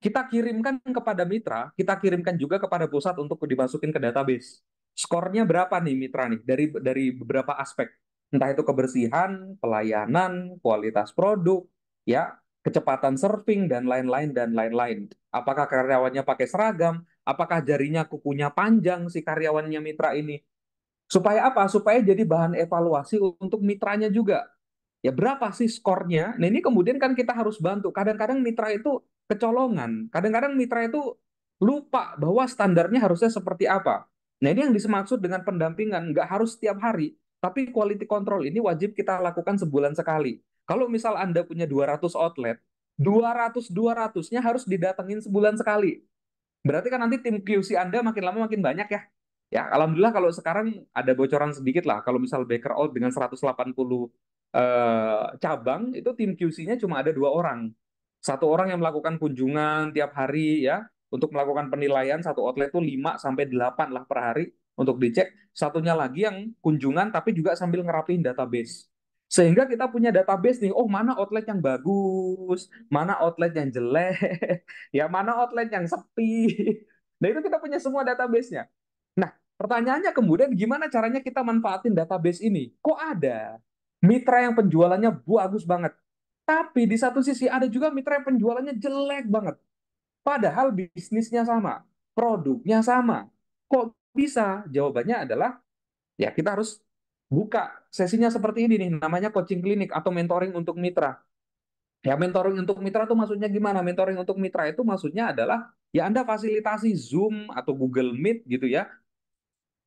kita kirimkan kepada mitra, kita kirimkan juga kepada pusat untuk dimasukin ke database. Skornya berapa nih mitra nih dari beberapa aspek, entah itu kebersihan, pelayanan, kualitas produk, ya, kecepatan serving dan lain-lain dan lain-lain. Apakah karyawannya pakai seragam? Apakah jarinya kukunya panjang si karyawannya mitra ini? Supaya apa? Supaya jadi bahan evaluasi untuk mitranya juga. Ya berapa sih skornya? Nah ini kemudian kan kita harus bantu. Kadang-kadang mitra itu kecolongan. Kadang-kadang mitra itu lupa bahwa standarnya harusnya seperti apa. Nah ini yang dimaksud dengan pendampingan. Nggak harus setiap hari. Tapi quality control ini wajib kita lakukan sebulan sekali. Kalau misal Anda punya 200 outlet, 200-200-nya harus didatengin sebulan sekali. Berarti kan nanti tim QC Anda makin lama makin banyak ya. Ya, alhamdulillah kalau sekarang ada bocoran sedikit lah. Kalau misal Baker Out dengan 180 cabang, itu tim QC-nya cuma ada 2 orang. Satu orang yang melakukan kunjungan tiap hari ya, untuk melakukan penilaian satu outlet itu 5 sampai 8 lah per hari untuk dicek. Satunya lagi yang kunjungan tapi juga sambil ngerapiin database. Sehingga kita punya database nih, oh mana outlet yang bagus, mana outlet yang jelek, ya mana outlet yang sepi. Nah itu kita punya semua database-nya. Nah pertanyaannya kemudian gimana caranya kita manfaatin database ini? Kok ada mitra yang penjualannya bagus banget, tapi di satu sisi ada juga mitra yang penjualannya jelek banget. Padahal bisnisnya sama, produknya sama. Kok bisa? Jawabannya adalah ya kita harus buka sesinya seperti ini nih, namanya coaching klinik atau mentoring untuk mitra. Ya, mentoring untuk mitra itu maksudnya gimana? Mentoring untuk mitra itu maksudnya adalah ya Anda fasilitasi Zoom atau Google Meet gitu ya,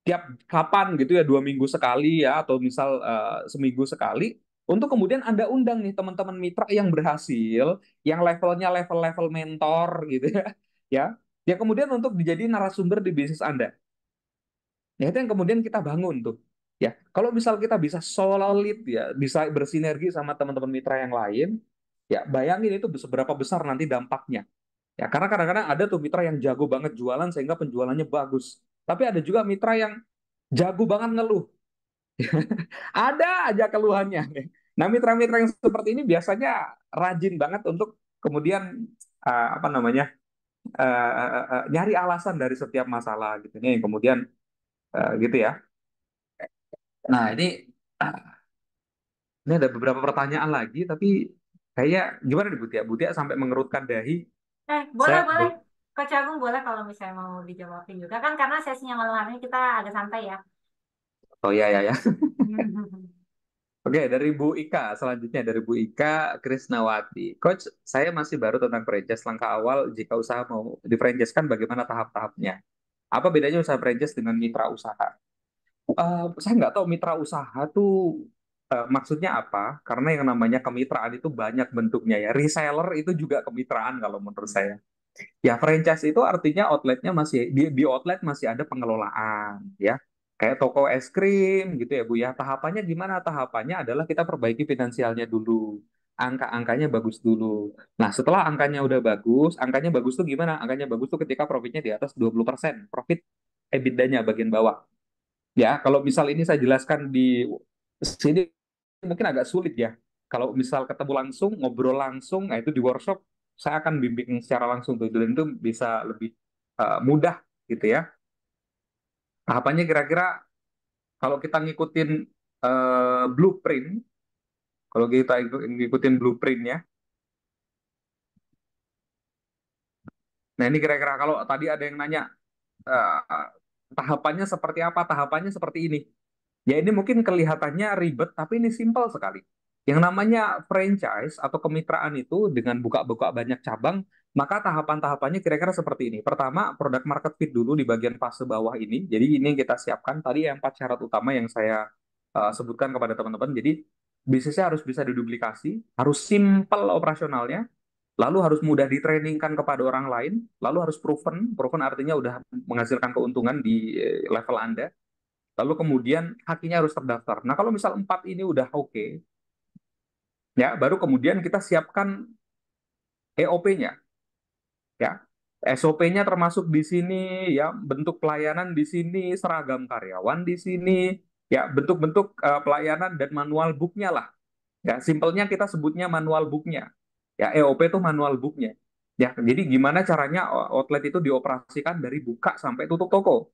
tiap kapan gitu ya, 2 minggu sekali ya, atau misal seminggu sekali, untuk kemudian Anda undang nih teman-teman mitra yang berhasil, yang levelnya level-level mentor gitu ya, ya, ya kemudian untuk dijadi narasumber di bisnis Anda. Ya itu yang kemudian kita bangun tuh. Ya, kalau misal kita bisa solid ya, bisa bersinergi sama teman-teman mitra yang lain, ya bayangin itu seberapa besar nanti dampaknya. Ya, karena kadang-kadang ada tuh mitra yang jago banget jualan sehingga penjualannya bagus. Tapi ada juga mitra yang jago banget ngeluh. Ada aja keluhannya. Nah, mitra-mitra yang seperti ini biasanya rajin banget untuk kemudian apa namanya nyari alasan dari setiap masalah gitu. Nih, kemudian gitu ya. Nah, ini ada beberapa pertanyaan lagi, tapi kayak gimana nih Butia? Butia sampai mengerutkan dahi. Boleh, Saya boleh. Coach Agung boleh kalau misalnya mau dijawabin juga. Kan karena sesinya malam hari ini kita agak santai ya. oh ya ya ya. Oke, dari Bu Ika, selanjutnya dari Bu Ika Krisnawati. Coach, saya masih baru tentang franchise. Langkah awal jika usaha mau di-franchise-kan bagaimana tahap-tahapnya? Apa bedanya usaha franchise dengan mitra usaha? Saya nggak tahu mitra usaha tuh maksudnya apa, karena yang namanya kemitraan itu banyak bentuknya ya. Reseller itu juga kemitraan kalau menurut saya. Ya, franchise itu artinya outletnya masih di outlet masih ada pengelolaan, ya. Kayak toko es krim gitu ya, Bu ya. Tahapannya gimana? Tahapannya adalah kita perbaiki finansialnya dulu. Angka-angkanya bagus dulu. Nah, setelah angkanya bagus tuh gimana? Angkanya bagus tuh ketika profitnya di atas 20%. Profit EBITDA-nya bagian bawah. Ya, kalau misal ini saya jelaskan di sini mungkin agak sulit ya. Kalau misal ketemu langsung, ngobrol langsung, nah itu di workshop saya akan bimbing secara langsung tuh, dan itu bisa lebih mudah gitu ya. Tahapannya kira-kira kalau kita ngikutin blueprint, kalau kita ngikutin blueprintnya, Nah, ini kira-kira kalau tadi ada yang nanya eh, tahapannya seperti apa? Tahapannya seperti ini. Ya ini mungkin kelihatannya ribet, tapi ini simpel sekali. Yang namanya franchise atau kemitraan itu dengan buka-buka banyak cabang, maka tahapan-tahapannya kira-kira seperti ini. Pertama, product market fit dulu di bagian fase bawah ini. Jadi ini yang kita siapkan. Tadi yang 4 syarat utama yang saya sebutkan kepada teman-teman. Jadi bisnisnya harus bisa diduplikasi, harus simple operasionalnya, lalu harus mudah ditrainingkan kepada orang lain, lalu harus proven, proven artinya udah menghasilkan keuntungan di level Anda. Lalu kemudian hakinya harus terdaftar. Nah, kalau misal 4 ini udah oke, ya, baru kemudian kita siapkan EOP-nya, ya. SOP-nya termasuk di sini, ya, bentuk pelayanan di sini, seragam karyawan di sini, ya, bentuk-bentuk pelayanan dan manual book-nya lah. Ya, simpelnya kita sebutnya manual book-nya. Ya, EOP itu manual book-nya. Ya, jadi gimana caranya outlet itu dioperasikan dari buka sampai tutup toko.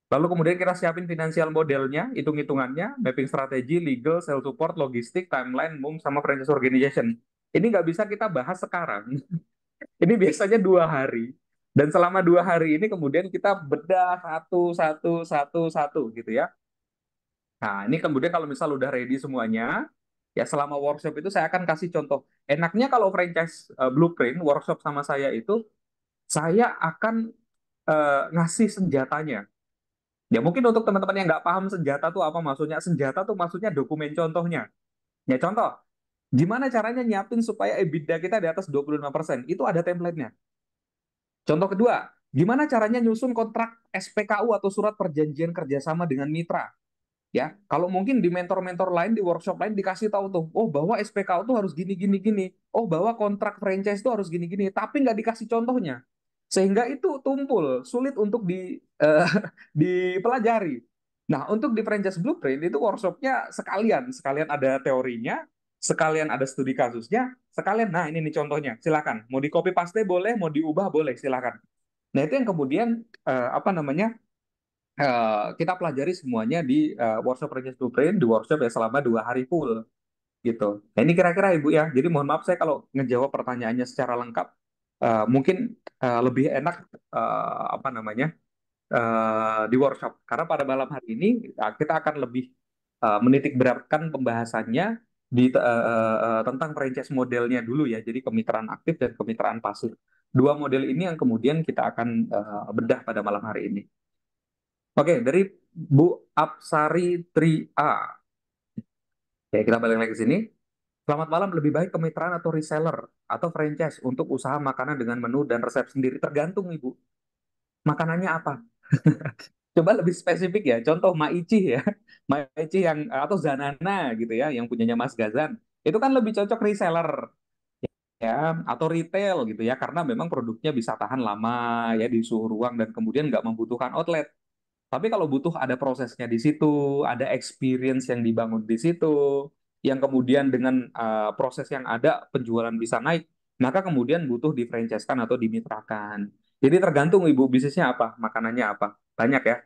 Lalu kemudian kita siapin finansial modelnya, hitung-hitungannya, mapping strategi, legal, sales support, logistik, timeline, MUM, sama franchise organization. Ini nggak bisa kita bahas sekarang. Ini biasanya 2 hari. Dan selama 2 hari ini kemudian kita bedah satu, satu, satu, satu gitu ya. Nah, ini kemudian kalau misal udah ready semuanya, ya selama workshop itu saya akan kasih contoh. Enaknya kalau franchise blueprint, workshop sama saya itu, saya akan ngasih senjatanya. Ya mungkin untuk teman-teman yang nggak paham senjata tuh apa maksudnya, senjata tuh maksudnya dokumen contohnya. Ya contoh, gimana caranya nyiapin supaya EBITDA kita di atas 25%? Itu ada template-nya. Contoh kedua, gimana caranya nyusun kontrak SPKU atau surat perjanjian kerjasama dengan mitra? Ya, kalau mungkin di mentor-mentor lain, di workshop lain dikasih tahu tuh, oh bahwa SPKU tuh harus gini, gini, gini. Oh bahwa kontrak franchise tuh harus gini, gini. Tapi nggak dikasih contohnya. Sehingga itu tumpul, sulit untuk dipelajari. Nah, untuk di franchise blueprint itu workshopnya sekalian, sekalian ada teorinya, sekalian ada studi kasusnya, sekalian. Nah, ini nih contohnya. Silakan. Mau di copy paste boleh, mau diubah boleh, silakan. Nah, itu yang kemudian apa namanya? Kita pelajari semuanya di workshop franchise blueprint, di workshop ya selama 2 hari full gitu. Nah, ini kira-kira Ibu ya. Jadi mohon maaf saya kalau ngejawab pertanyaannya secara lengkap, mungkin lebih enak apa namanya di workshop. Karena pada malam hari ini kita akan lebih menitik beratkan pembahasannya tentang franchise modelnya dulu ya. Jadi kemitraan aktif dan kemitraan pasif. 2 model ini yang kemudian kita akan bedah pada malam hari ini. Oke, dari Bu Apsari Tri A. Oke, kita balik lagi ke sini. Selamat malam, lebih baik kemitraan atau reseller atau franchise untuk usaha makanan dengan menu dan resep sendiri tergantung Ibu. Makanannya apa? Coba lebih spesifik ya. Contoh Maici ya. Maici yang atau Zanana gitu ya, yang punyanya Mas Gazan. Itu kan lebih cocok reseller ya atau retail gitu ya karena memang produknya bisa tahan lama ya di suhu ruang dan kemudian nggak membutuhkan outlet. Tapi kalau butuh ada prosesnya di situ, ada experience yang dibangun di situ, yang kemudian dengan proses yang ada penjualan bisa naik, maka kemudian butuh di franchise-kan atau dimitrakan. Jadi tergantung ibu bisnisnya apa, makanannya apa. Banyak ya.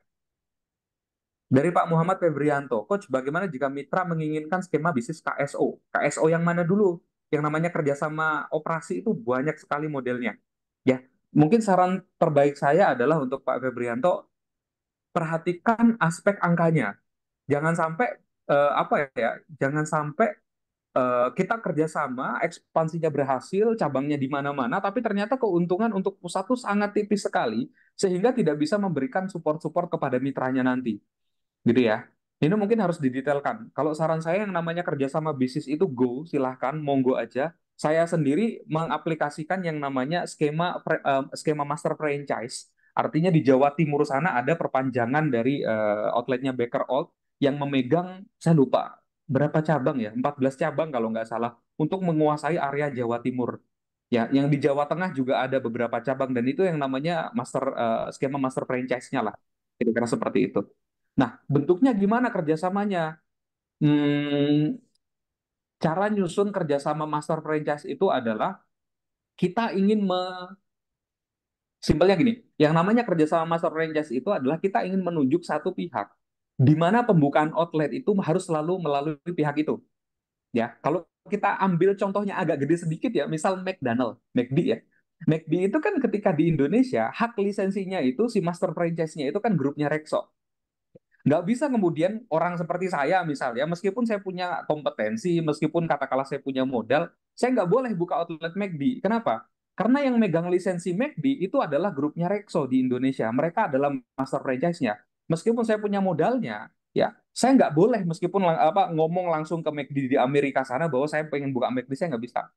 Dari Pak Muhammad Febrianto, Coach, bagaimana jika mitra menginginkan skema bisnis KSO? KSO yang mana dulu? Yang namanya kerjasama operasi itu banyak sekali modelnya. Ya, mungkin saran terbaik saya adalah untuk Pak Febrianto perhatikan aspek angkanya. Jangan sampai apa ya? Jangan sampai kita kerjasama, ekspansinya berhasil, cabangnya di mana-mana, tapi ternyata keuntungan untuk pusat itu sangat tipis sekali, sehingga tidak bisa memberikan support-support kepada mitranya nanti gitu ya. Ini mungkin harus didetailkan. Kalau saran saya yang namanya kerjasama bisnis itu go, silahkan, monggo aja. Saya sendiri mengaplikasikan yang namanya skema master franchise. Artinya di Jawa Timur sana ada perpanjangan dari outletnya Baker Old yang memegang, saya lupa berapa cabang ya, 14 cabang kalau nggak salah, untuk menguasai area Jawa Timur. Ya, yang di Jawa Tengah juga ada beberapa cabang dan itu yang namanya skema master franchise-nya lah. Kira-kira seperti itu. Nah, bentuknya gimana kerjasamanya? Hmm, cara nyusun kerjasama master franchise itu adalah kita ingin simpelnya gini, yang namanya kerjasama master franchise itu adalah kita ingin menunjuk satu pihak di mana pembukaan outlet itu harus selalu melalui pihak itu. Ya, kalau kita ambil contohnya agak gede sedikit ya, misal McDonald, McD ya. McD itu kan ketika di Indonesia, hak lisensinya itu si master franchise-nya itu kan grupnya Rexo. Nggak bisa kemudian orang seperti saya misalnya, meskipun saya punya kompetensi, meskipun katakanlah saya punya modal, saya nggak boleh buka outlet McD. Kenapa? Karena yang megang lisensi McD itu adalah grupnya Rexo di Indonesia. Mereka adalah master franchise-nya. Meskipun saya punya modalnya, ya saya nggak boleh meskipun ngomong langsung ke McD di Amerika sana bahwa saya pengen buka McD, saya nggak bisa.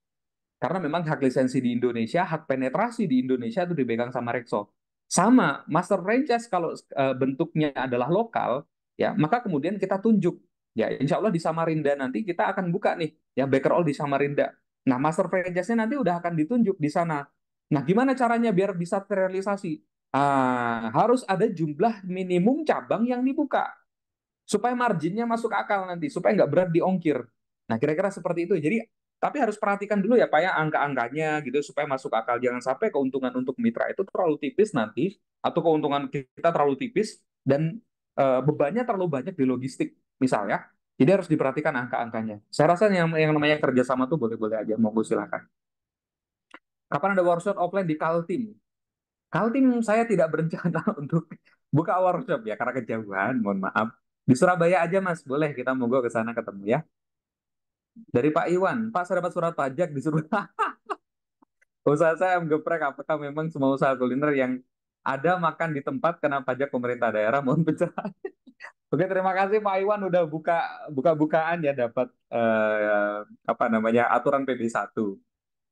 Karena memang hak lisensi di Indonesia, hak penetrasi di Indonesia itu dipegang sama Rexo. Sama, master franchise kalau bentuknya adalah lokal, ya maka kemudian kita tunjuk. Ya, insya Allah di Samarinda nanti kita akan buka nih, ya Baker All di Samarinda. Nah, master franchise-nya nanti udah akan ditunjuk di sana. Nah, gimana caranya biar bisa terrealisasi? Harus ada jumlah minimum cabang yang dibuka supaya marginnya masuk akal nanti, supaya nggak berat di ongkir. Nah, kira-kira seperti itu. Jadi, tapi harus perhatikan dulu ya Pak ya angka-angkanya gitu supaya masuk akal. Jangan sampai keuntungan untuk mitra itu terlalu tipis nanti atau keuntungan kita terlalu tipis dan bebannya terlalu banyak di logistik misalnya. Jadi harus diperhatikan angka-angkanya. Saya rasa yang namanya kerjasama tuh boleh-boleh aja, monggo silakan. Kapan ada workshop offline di Kaltim? Kaltim saya tidak berencana untuk buka workshop ya karena kejauhan, mohon maaf. Di Surabaya aja Mas, boleh kita monggo ke sana ketemu ya. Dari Pak Iwan, Pak saya dapat surat pajak disuruh usaha saya menggeprek apakah memang semua usaha kuliner yang ada makan di tempat kena pajak pemerintah daerah mohon pencerahan. Oke, terima kasih Pak Iwan udah buka-bukaan ya dapat apa namanya aturan PB1.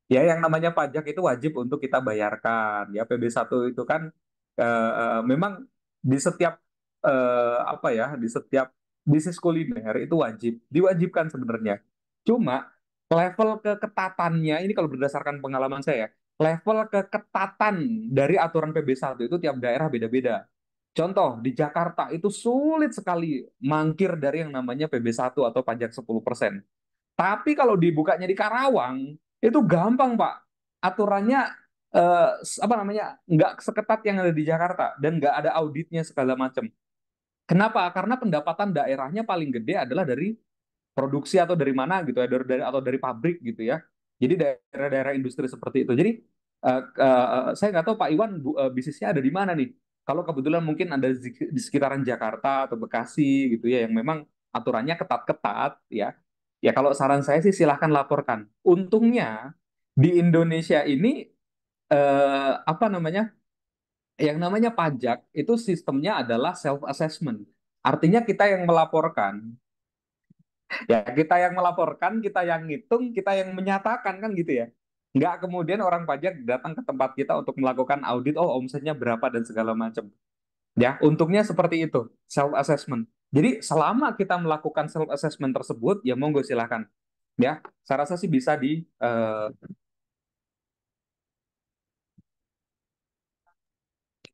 Ya, yang namanya pajak itu wajib untuk kita bayarkan. Ya, PB1 itu kan memang di setiap apa ya, di setiap bisnis kuliner itu diwajibkan sebenarnya. Cuma level keketatannya ini kalau berdasarkan pengalaman saya, level keketatan dari aturan PB1 itu tiap daerah beda-beda. Contoh, di Jakarta itu sulit sekali mangkir dari yang namanya PB1 atau pajak 10%. Tapi kalau dibukanya di Karawang, itu gampang, Pak. Aturannya apa namanya nggak seketat yang ada di Jakarta dan nggak ada auditnya segala macam. Kenapa? Karena pendapatan daerahnya paling gede adalah dari produksi atau dari mana gitu ya, atau dari pabrik gitu ya. Jadi daerah-daerah industri seperti itu. Jadi saya nggak tahu Pak Iwan bisnisnya ada di mana nih. Kalau kebetulan mungkin ada di sekitaran Jakarta atau Bekasi gitu ya, yang memang aturannya ketat-ketat ya. Ya kalau saran saya sih silahkan laporkan. Untungnya di Indonesia ini apa namanya, yang namanya pajak itu sistemnya adalah self assessment. Artinya kita yang melaporkan. Ya, kita yang melaporkan, kita yang ngitung, kita yang menyatakan kan gitu ya. Nggak kemudian orang pajak datang ke tempat kita untuk melakukan audit, oh omsetnya berapa dan segala macam. Ya, untungnya seperti itu, self assessment. Jadi selama kita melakukan self assessment tersebut, ya monggo silahkan. Ya, saya rasa sih bisa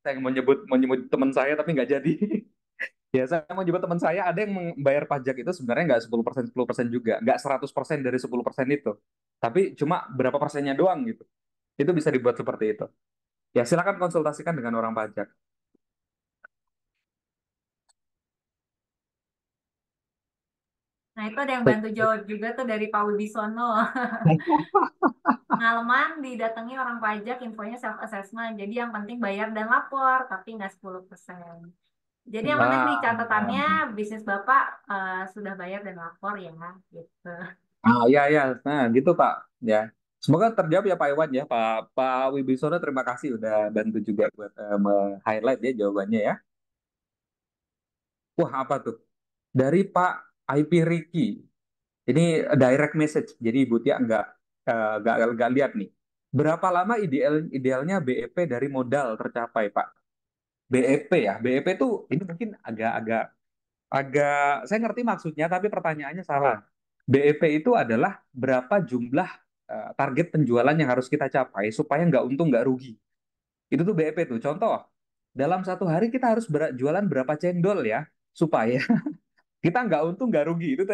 saya mau nyebut teman saya tapi nggak jadi. Ya, saya mau nyebut teman saya ada yang membayar pajak itu sebenarnya nggak 10% juga, nggak 100% dari 10% itu. Tapi cuma berapa persennya doang gitu. Itu bisa dibuat seperti itu. Ya, silakan konsultasikan dengan orang pajak. Nah, itu ada yang bantu jawab juga tuh dari Pak Wibisono. Pengalaman didatangi orang pajak, infonya self assessment. Jadi yang penting bayar dan lapor, tapi nggak 10%. Jadi yang penting nih Ah, catatannya bisnis Bapak sudah bayar dan lapor ya, gitu. ya, ya. Nah, gitu Pak. Ya. Semoga terjawab ya Pak Iwan ya. Pak Wibisono terima kasih udah bantu juga buat highlight ya jawabannya ya. Wah, apa tuh? Dari Pak IP Ricky. Ini direct message. Jadi Ibu Tia nggak lihat nih. Berapa lama idealnya BEP dari modal tercapai, Pak? BEP ya. BEP itu ini mungkin agak-agak agak saya ngerti maksudnya tapi pertanyaannya salah. BEP itu adalah berapa jumlah target penjualan yang harus kita capai supaya nggak untung nggak rugi. Itu tuh BEP tuh. Contoh, dalam satu hari kita harus jualan berapa cendol ya supaya kita nggak untung nggak rugi. Itu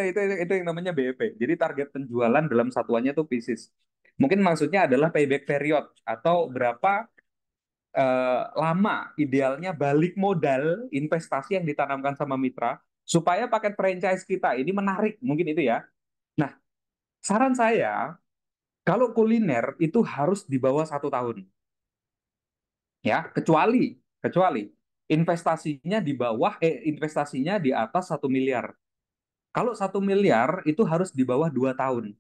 yang namanya BEP. Jadi target penjualan dalam satuannya tuh pieces. Mungkin maksudnya adalah payback period atau berapa lama idealnya balik modal investasi yang ditanamkan sama mitra supaya paket franchise kita ini menarik. Mungkin itu ya. Nah, saran saya kalau kuliner itu harus di bawah 1 tahun. Ya, kecuali kecuali investasinya di atas 1 miliar. Kalau 1 miliar itu harus di bawah 2 tahun.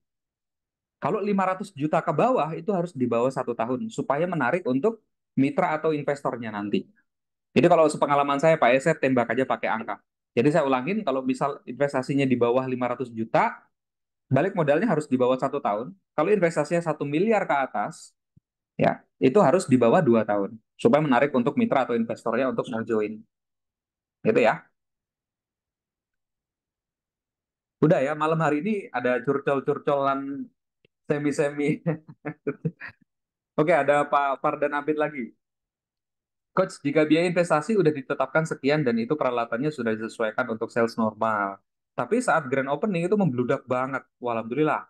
Kalau 500 juta ke bawah itu harus di bawah 1 tahun supaya menarik untuk mitra atau investornya nanti. Jadi kalau sepengalaman saya Pak Eset tembak aja pakai angka. Jadi saya ulangin, kalau misal investasinya di bawah 500 juta, balik modalnya harus di bawah 1 tahun. Kalau investasinya 1 miliar ke atas, ya itu harus di bawah 2 tahun supaya menarik untuk mitra atau investornya untuk mau join. Gitu ya. Udah ya, malam hari ini ada curcol-curcolan semi-semi. Oke, ada Pak Fardan Abid lagi. Coach, jika biaya investasi udah ditetapkan sekian dan itu peralatannya sudah disesuaikan untuk sales normal. Tapi saat grand opening itu membludak banget. Wah, alhamdulillah.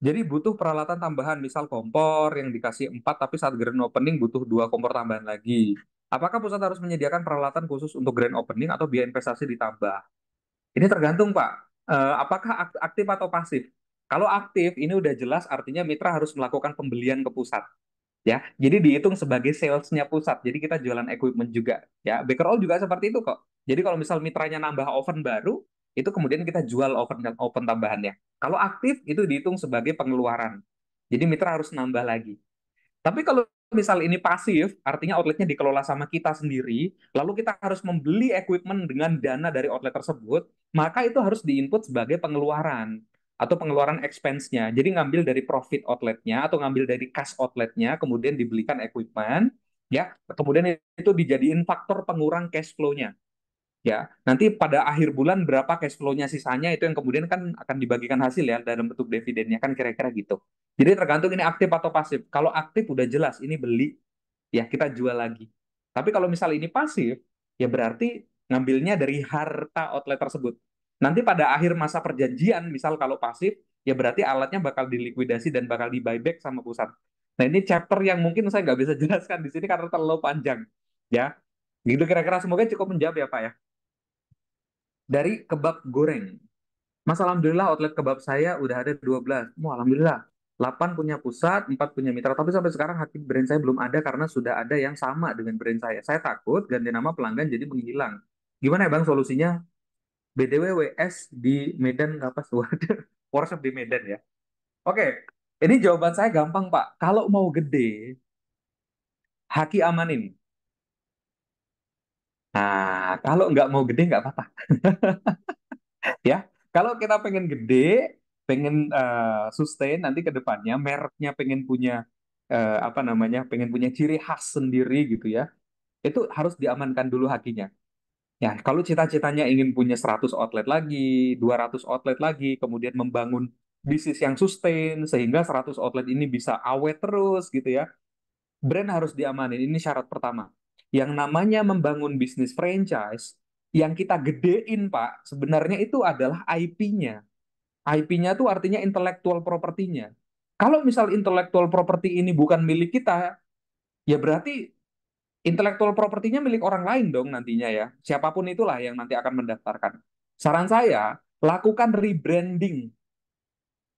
Jadi butuh peralatan tambahan, misal kompor yang dikasih 4, tapi saat grand opening butuh 2 kompor tambahan lagi. Apakah pusat harus menyediakan peralatan khusus untuk grand opening atau biaya investasi ditambah? Ini tergantung, Pak. Apakah aktif atau pasif? Kalau aktif, ini udah jelas artinya mitra harus melakukan pembelian ke pusat. Ya, jadi dihitung sebagai salesnya pusat. Jadi kita jualan equipment juga. Ya, Baker All juga seperti itu kok. Jadi kalau misal mitranya nambah oven baru, itu kemudian kita jual oven tambahannya. Kalau aktif itu dihitung sebagai pengeluaran. Jadi mitra harus nambah lagi. Tapi kalau misal ini pasif, artinya outletnya dikelola sama kita sendiri, lalu kita harus membeli equipment dengan dana dari outlet tersebut, maka itu harus diinput sebagai pengeluaran atau pengeluaran expense-nya. Jadi ngambil dari profit outletnya atau ngambil dari cash outletnya, kemudian dibelikan equipment, ya, kemudian itu dijadiin faktor pengurang cash flow-nya. Ya, nanti pada akhir bulan berapa cash flow-nya sisanya itu yang kemudian kan akan dibagikan hasil ya dalam bentuk dividennya kan kira-kira gitu. Jadi tergantung ini aktif atau pasif. Kalau aktif udah jelas ini beli, ya kita jual lagi. Tapi kalau misal ini pasif, ya berarti ngambilnya dari harta outlet tersebut. Nanti pada akhir masa perjanjian, misal kalau pasif, ya berarti alatnya bakal dilikuidasi dan bakal di buyback sama pusat. Nah ini chapter yang mungkin saya nggak bisa jelaskan di sini karena terlalu panjang. Ya, gitu kira-kira semoga cukup menjawab ya Pak ya. Dari kebab goreng. Mas, alhamdulillah outlet kebab saya udah ada 12. Wah, alhamdulillah. 8 punya pusat, 4 punya mitra. Tapi sampai sekarang hati brand saya belum ada karena sudah ada yang sama dengan brand saya. Saya takut ganti nama pelanggan jadi menghilang. Gimana ya Bang solusinya? BTW WS di Medan apa? Waduh, workshop di Medan ya. Oke, ini jawaban saya gampang Pak. Kalau mau gede, haki amanin. Nah, kalau nggak mau gede nggak apa-apa. Ya, kalau kita pengen gede, pengen sustain nanti ke depannya, mereknya pengen punya apa namanya, pengen punya ciri khas sendiri gitu ya, itu harus diamankan dulu hakinya. Ya, kalau cita-citanya ingin punya 100 outlet lagi, 200 outlet lagi, kemudian membangun bisnis yang sustain sehingga 100 outlet ini bisa awet terus gitu ya, brand harus diamanin. Ini syarat pertama. Yang namanya membangun bisnis franchise, yang kita gedein Pak, sebenarnya itu adalah IP-nya. IP-nya tuh artinya intellectual property-nya. Kalau misal intellectual property ini bukan milik kita, ya berarti intellectual property-nya milik orang lain dong nantinya ya. Siapapun itulah yang nanti akan mendaftarkan. Saran saya, lakukan rebranding.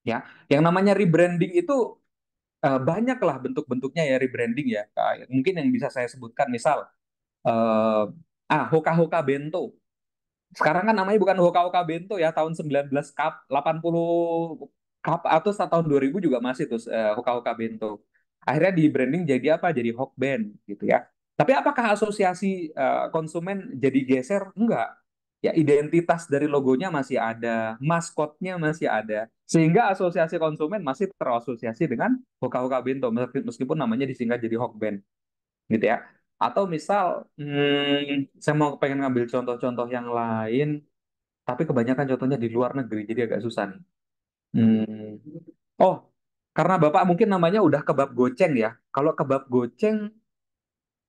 Ya, yang namanya rebranding itu banyaklah bentuk-bentuknya ya rebranding ya. Mungkin yang bisa saya sebutkan, misal eh Hoka Hoka Bento. Sekarang kan namanya bukan Hoka Hoka Bento ya, tahun 19 Cup, 80 Cup atau tahun 2000 juga masih tuh Hoka Hoka Bento. Akhirnya di branding jadi apa? Jadi Hok Band gitu ya. Tapi apakah asosiasi konsumen jadi geser? Enggak. Ya identitas dari logonya masih ada, maskotnya masih ada. Sehingga asosiasi konsumen masih terasosiasi dengan Hoka Hoka Bento meskipun namanya disingkat jadi Hok Band gitu ya. Atau misal, saya mau pengen ngambil contoh-contoh yang lain, tapi kebanyakan contohnya di luar negeri, jadi agak susah nih. Hmm. Oh, karena Bapak mungkin namanya udah kebab goceng ya. Kalau kebab goceng,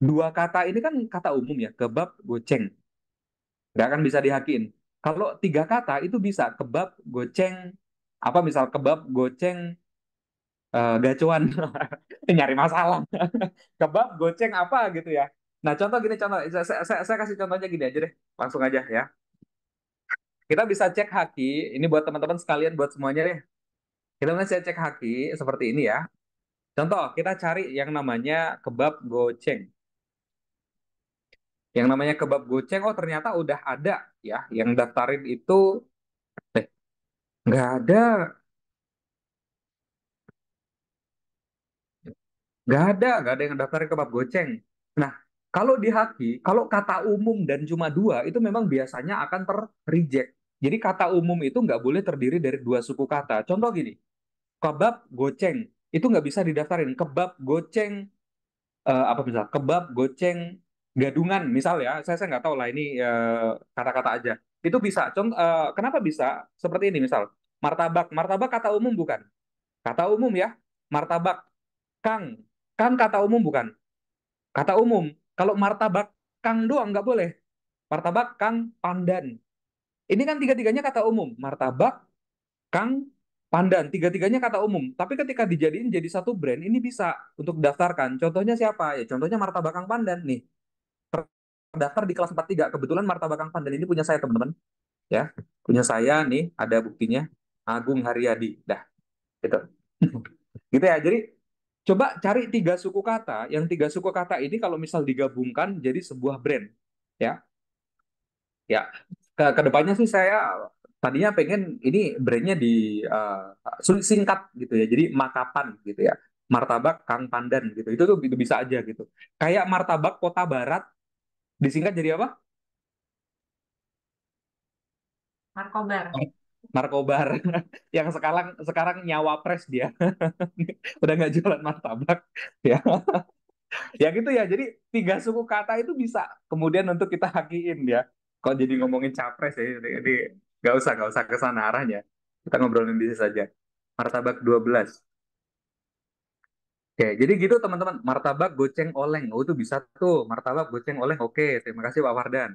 2 kata ini kan kata umum ya, kebab goceng. Nggak akan bisa dihakin. Kalau 3 kata itu bisa kebab goceng, apa misal kebab goceng gacuan. Nyari masalah. Kebab goceng apa gitu ya. Nah, contoh gini, contoh. Saya kasih contohnya gini aja deh. Langsung aja ya. Kita bisa cek haki, ini buat teman-teman sekalian, buat semuanya deh. Kita bisa cek haki seperti ini ya. Contoh, kita cari yang namanya kebab goceng. Yang namanya kebab goceng, oh ternyata udah ada ya. Yang daftarin itu, eh, nggak ada, nggak ada yang daftarin kebab goceng. Nah, kalau di Haki, kalau kata umum dan cuma dua, itu memang biasanya akan ter-reject. Jadi kata umum itu nggak boleh terdiri dari dua suku kata. Contoh gini, kebab goceng, itu nggak bisa didaftarin. Kebab goceng, apa misal, kebab goceng gadungan, misal ya, saya nggak tahu lah ini kata-kata aja. Itu bisa. Contoh, kenapa bisa? Seperti ini misal, martabak, martabak kata umum bukan? Kata umum ya, martabak. Kang, Kang kata umum bukan? Kata umum. Kalau martabak Kang doang nggak boleh. Martabak Kang Pandan. Ini kan tiga-tiganya kata umum. Martabak Kang Pandan. Tiga-tiganya kata umum. Tapi ketika dijadiin jadi satu brand, ini bisa untuk daftarkan. Contohnya siapa? Ya contohnya martabak Kang Pandan nih. Terdaftar di kelas 43. Kebetulan martabak Kang Pandan ini punya saya teman-teman. Ya, punya saya nih. Ada buktinya. Agung Haryadi. Dah, gitu. Gitu ya. Jadi coba cari tiga suku kata. Yang tiga suku kata ini kalau misal digabungkan jadi sebuah brand. Ya, ya. Ke depannya sih saya tadinya pengen ini brandnya di singkat gitu ya. Jadi Makapan gitu ya. Martabak Kang Pandan gitu. Itu bisa aja gitu. Kayak martabak Kota Barat disingkat jadi apa? Markobar. Markobar. Yang sekarang sekarang nyawa pres dia. Udah nggak jualan martabak. Ya. Ya gitu ya. Jadi tiga suku kata itu bisa kemudian untuk kita hakiin ya. Kalau jadi ngomongin capres ya, jadi nggak usah ke sana arahnya. Kita ngobrolin bisnis saja. Martabak 12. Oke, jadi gitu teman-teman. Martabak goceng oleng. Oh itu bisa tuh. Martabak goceng oleng. Oke, terima kasih Pak Wardan.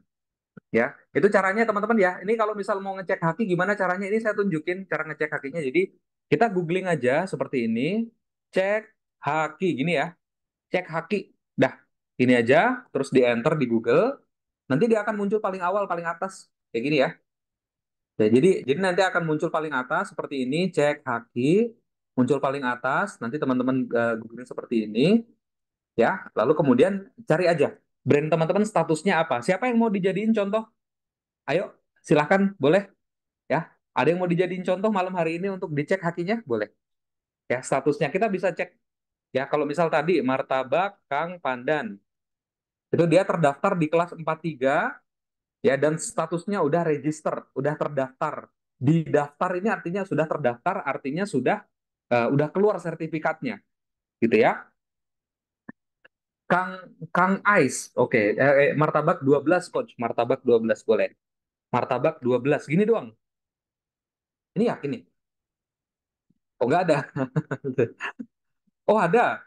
Ya, itu caranya teman-teman ya. Ini kalau misal mau ngecek haki gimana caranya? Ini saya tunjukin cara ngecek hakinya. Jadi kita googling aja seperti ini. Cek haki gini ya. Cek haki. Dah, ini aja, terus di enter di Google, nanti dia akan muncul paling awal, paling atas, kayak gini ya. Ya, jadi nanti akan muncul paling atas seperti ini, cek haki, muncul paling atas, nanti teman-teman googling seperti ini, ya. Lalu kemudian cari aja brand teman-teman statusnya apa. Siapa yang mau dijadiin contoh? Ayo, silahkan, boleh ya. Ada yang mau dijadiin contoh malam hari ini untuk dicek hakinya? Boleh. Ya, statusnya kita bisa cek. Ya, kalau misal tadi martabak Kang Pandan, itu dia terdaftar di kelas 43 ya dan statusnya udah register, udah terdaftar. Di daftar ini artinya sudah terdaftar, artinya udah keluar sertifikatnya, gitu ya. Kang Kang Ais, oke. Martabak 12 coach, martabak 12 boleh. Martabak 12 gini doang. Ini yakin nih. Oh nggak ada. Oh ada.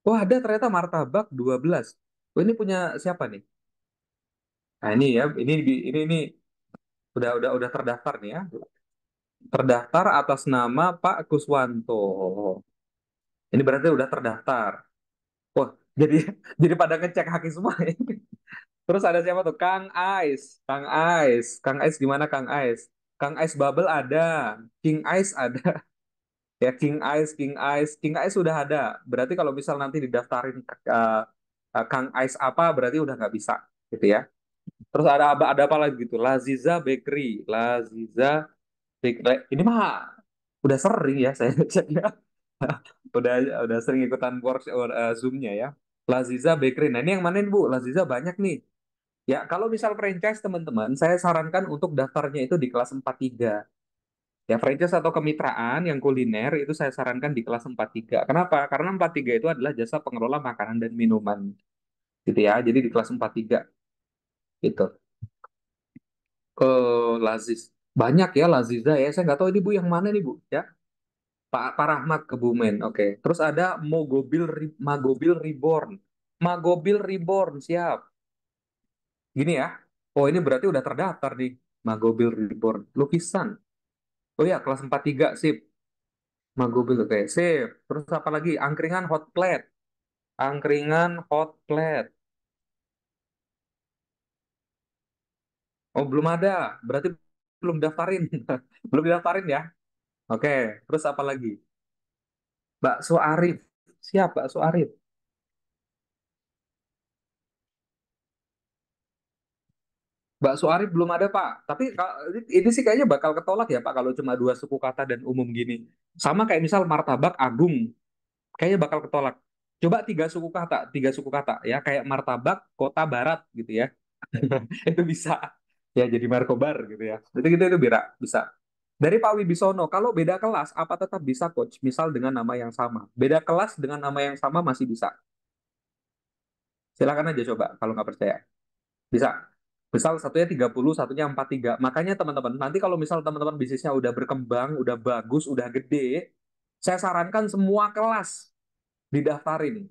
Oh ada ternyata martabak 12. Oh ini punya siapa nih? Nah ini ya, ini udah terdaftar nih ya. Terdaftar atas nama Pak Kuswanto. Ini berarti udah terdaftar. Wah, jadi jadi pada ngecek haki semua. Terus ada siapa tuh? Kang Ais, Kang Ais, Kang Ais gimana Kang Ais? Kang Ais Bubble ada, King Ais ada, ya King Ais, King Ais, King Ais sudah ada. Berarti kalau misal nanti didaftarin Kang Ais apa, berarti udah nggak bisa, gitu ya. Terus ada apa lagi gitu? Laziza Bakery, Laziza Bakery. Ini mah udah sering ya saya cek ya. udah udah sering ikutan Zoom-nya ya. Laziza Bakery. Nah, ini yang mana nih, Bu? Laziza banyak nih. Ya, kalau misal franchise teman-teman, saya sarankan untuk daftarnya itu di kelas 43. Ya, franchise atau kemitraan yang kuliner itu saya sarankan di kelas 43. Kenapa? Karena 43 itu adalah jasa pengelola makanan dan minuman. Gitu ya. Jadi di kelas 43 gitu. Laziz. Banyak ya Laziza ya. Saya nggak tahu ini Bu yang mana nih Bu ya. Pak Rahmat Kebumen. Oke. Terus ada Magobil Reborn. Magobil Reborn siap. Gini ya. Oh, ini berarti udah terdaftar nih. Magobil Reborn. Lukisan. Oh ya, kelas 43 sip. Magobil oke, sip. Terus apa lagi? Angkringan hot plate. Angkringan hot plate. Oh, belum ada. Berarti belum daftarin. Belum daftarin ya. Oke. Terus apa lagi? Bakso Arif. Siap, Bakso Arif. Bakso Arif belum ada, Pak. Tapi ini sih kayaknya bakal ketolak ya, Pak, kalau cuma dua suku kata dan umum gini. Sama kayak misal martabak agung, kayaknya bakal ketolak. Coba tiga suku kata ya, kayak martabak kota barat gitu ya. Itu bisa ya jadi Markobar gitu ya. Itu bisa. Dari Pak Wibisono, kalau beda kelas apa tetap bisa coach? Misal dengan nama yang sama. Beda kelas dengan nama yang sama masih bisa. Silakan aja coba kalau nggak percaya. Bisa. Misal satunya 30, satunya 43. Makanya teman-teman, nanti kalau misal teman-teman bisnisnya udah berkembang, udah bagus, udah gede, saya sarankan semua kelas didaftarin.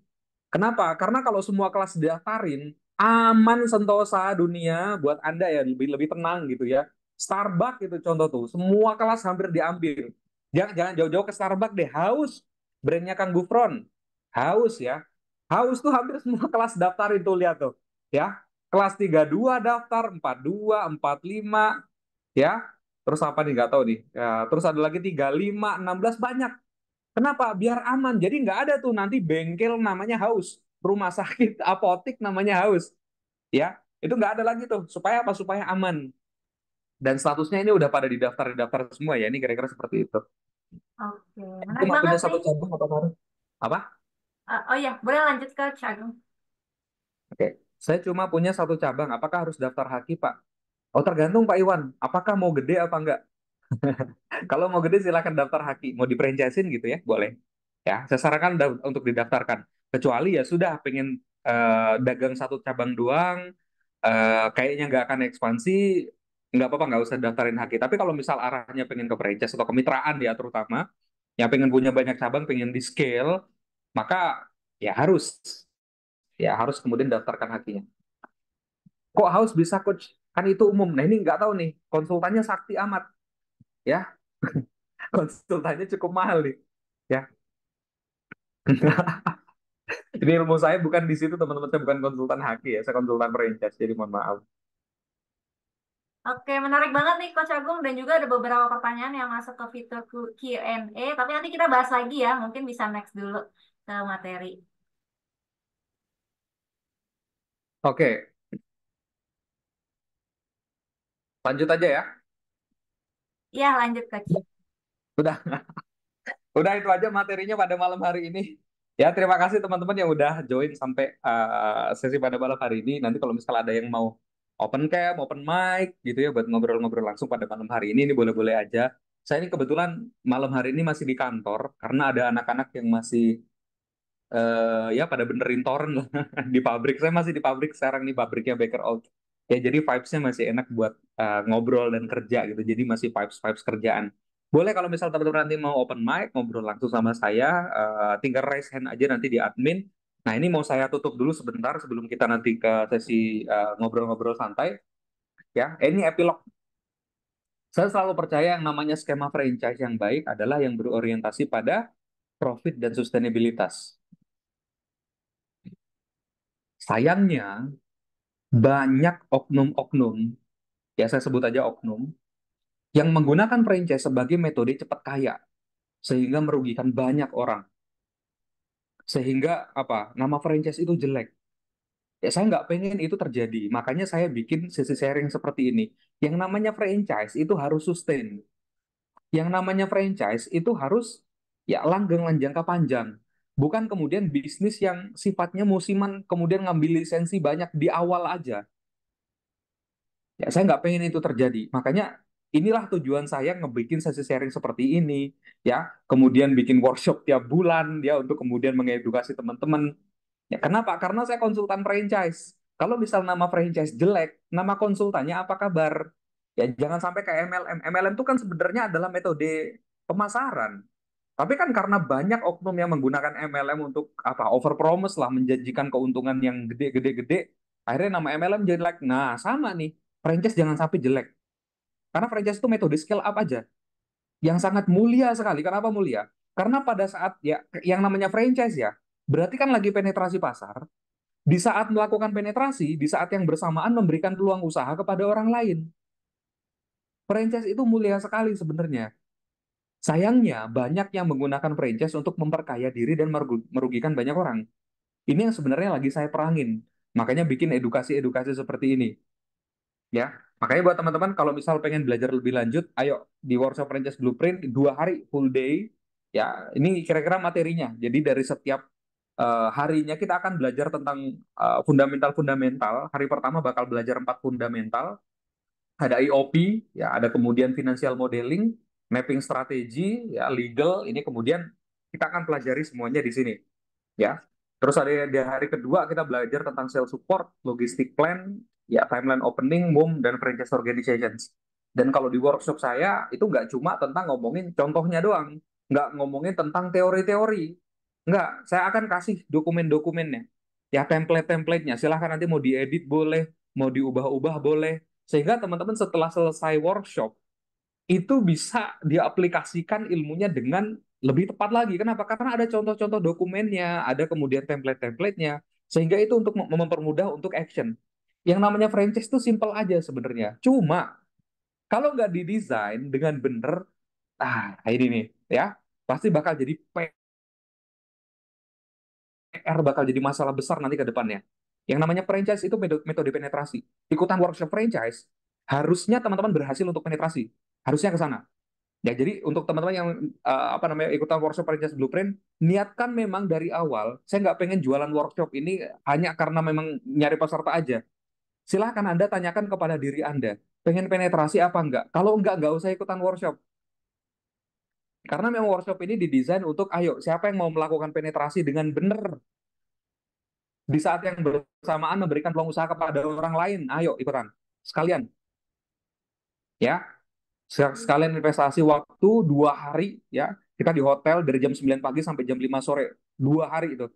Kenapa? Karena kalau semua kelas didaftarin, aman sentosa dunia buat Anda ya, lebih lebih tenang gitu ya. Starbucks itu contoh tuh, semua kelas hampir diambil. Jangan jauh-jauh ke Starbucks deh, Haus, brandnya Kang Gufron. Haus ya. Haus tuh hampir semua kelas daftarin tuh, lihat tuh. Ya, kelas 32 daftar, 42, 45, ya. Terus apa nih, nggak tahu nih. Ya, terus ada lagi 35, 16, banyak. Kenapa? Biar aman. Jadi nggak ada tuh nanti bengkel namanya Haus, rumah sakit, apotik namanya Haus. Ya, itu nggak ada lagi tuh. Supaya apa? Supaya aman. Dan statusnya ini udah pada didaftar semua ya. Ini kira-kira seperti itu. Oke, Itu menarik nggak banget punya nih. satu cabang apa baru? Apa? Oh ya, boleh lanjut ke Cagum. Oke. Saya cuma punya satu cabang. Apakah harus daftar haki, Pak? Oh, tergantung Pak Iwan. Apakah mau gede apa enggak? Kalau mau gede silakan daftar haki. Mau di franchisein gitu ya, boleh. Ya, saya sarankan untuk didaftarkan. Kecuali ya sudah pengen dagang satu cabang doang, kayaknya nggak akan ekspansi, nggak apa-apa, nggak usah daftarin haki. Tapi kalau misal arahnya pengen ke franchise atau kemitraan ya terutama, yang pengen punya banyak cabang, pengen di scale, maka ya harus kemudian daftarkan hakinya. Kok harus bisa coach? Kan itu umum. Nah ini nggak tahu nih, konsultannya sakti amat ya, konsultannya cukup mahal nih. Ya, ini ilmu saya bukan di situ teman-teman, saya bukan konsultan haki ya, saya konsultan franchise, jadi mohon maaf. Oke, menarik banget nih Coach Agung dan juga ada beberapa pertanyaan yang masuk ke fitur Q&A, tapi nanti kita bahas lagi ya, mungkin bisa next dulu ke materi. Oke, lanjut aja ya. Iya, lanjut Coach. Udah, udah itu aja materinya pada malam hari ini. Ya, terima kasih teman-teman yang udah join sampai sesi pada malam hari ini. Nanti kalau misalnya ada yang mau open cam, open mic gitu ya buat ngobrol-ngobrol langsung pada malam hari ini boleh-boleh aja. Saya ini kebetulan malam hari ini masih di kantor karena ada anak-anak yang masih ya pada benerin toren lah di pabrik. Saya masih di pabrik sekarang nih, pabriknya Baker Oak. Ya jadi vibes-nya masih enak buat ngobrol dan kerja gitu. Jadi masih vibes-vibes kerjaan. Boleh kalau misal teman-teman nanti mau open mic, ngobrol langsung sama saya, tinggal raise hand aja nanti di admin. Nah ini mau saya tutup dulu sebentar sebelum kita nanti ke sesi ngobrol-ngobrol santai. Ya, ini epilog. Saya selalu percaya yang namanya skema franchise yang baik adalah yang berorientasi pada profit dan sustainabilitas. Sayangnya, banyak oknum-oknum, ya saya sebut aja oknum, yang menggunakan franchise sebagai metode cepat kaya, sehingga merugikan banyak orang. Sehingga apa? Nama franchise itu jelek. Ya saya nggak pengen itu terjadi. Makanya saya bikin sesi sharing seperti ini. Yang namanya franchise itu harus sustain. Yang namanya franchise itu harus ya langgeng dan jangka panjang. Bukan kemudian bisnis yang sifatnya musiman, kemudian ngambil lisensi banyak di awal aja. Ya, saya nggak pengen itu terjadi. Makanya inilah tujuan saya ngebikin sesi sharing seperti ini, ya. Kemudian bikin workshop tiap bulan, ya, untuk kemudian mengedukasi teman-teman. Ya, kenapa? Karena saya konsultan franchise. Kalau misal nama franchise jelek, nama konsultannya apa kabar? Ya, jangan sampai kayak MLM. MLM itu kan sebenarnya adalah metode pemasaran. Tapi kan karena banyak oknum yang menggunakan MLM untuk apa? Overpromise lah, menjanjikan keuntungan yang gede-gede-gede. Akhirnya nama MLM jadi jelek. Nah, sama nih. Franchise jangan sampai jelek. Karena franchise itu metode scale up aja. Yang sangat mulia sekali. Kenapa mulia? Karena pada saat ya yang namanya franchise ya, berarti kan lagi penetrasi pasar. Di saat melakukan penetrasi, di saat yang bersamaan memberikan peluang usaha kepada orang lain. Franchise itu mulia sekali sebenarnya. Sayangnya banyak yang menggunakan franchise untuk memperkaya diri dan merugikan banyak orang. Ini yang sebenarnya lagi saya perangin. Makanya bikin edukasi-edukasi seperti ini. Ya. Makanya buat teman-teman kalau misal pengen belajar lebih lanjut, ayo di workshop Franchise Blueprint 2 hari full day. Ya, ini kira-kira materinya. Jadi dari setiap harinya kita akan belajar tentang fundamental-fundamental. Hari pertama bakal belajar 4 fundamental. Ada IOP, ya, ada kemudian financial modeling, mapping strategi, ya, legal. Ini kemudian kita akan pelajari semuanya di sini, ya. Terus ada di hari kedua kita belajar tentang sales support, logistic plan, ya, timeline opening, MUM, dan franchise organizations. Dan kalau di workshop saya itu nggak cuma tentang ngomongin contohnya doang, nggak ngomongin tentang teori-teori, nggak. Saya akan kasih dokumen-dokumennya, ya, template-templatenya. Silahkan nanti mau diedit boleh, mau diubah-ubah boleh, sehingga teman-teman setelah selesai workshop itu bisa diaplikasikan ilmunya dengan lebih tepat lagi. Kenapa? Karena ada contoh-contoh dokumennya, ada kemudian template-templatenya, sehingga itu untuk mempermudah untuk action. Yang namanya franchise itu simple aja sebenarnya. Cuma kalau nggak didesain dengan benar, ini nih, ya, pasti bakal jadi PR, bakal jadi masalah besar nanti ke depannya. Yang namanya franchise itu metode penetrasi. Ikutan workshop franchise, harusnya teman-teman berhasil untuk penetrasi. Harusnya ke sana. Ya, jadi untuk teman-teman yang ikutan workshop Franchise Blueprint, niatkan memang dari awal, saya nggak pengen jualan workshop ini hanya karena memang nyari peserta aja. Silahkan Anda tanyakan kepada diri Anda, pengen penetrasi apa enggak? Kalau enggak, nggak usah ikutan workshop. Karena memang workshop ini didesain untuk, ayo, siapa yang mau melakukan penetrasi dengan benar di saat yang bersamaan memberikan peluang usaha kepada orang lain, ayo ikutan. Sekalian, ya. Sekalian investasi waktu 2 hari, ya, kita di hotel dari jam 9 pagi sampai jam 5 sore, 2 hari itu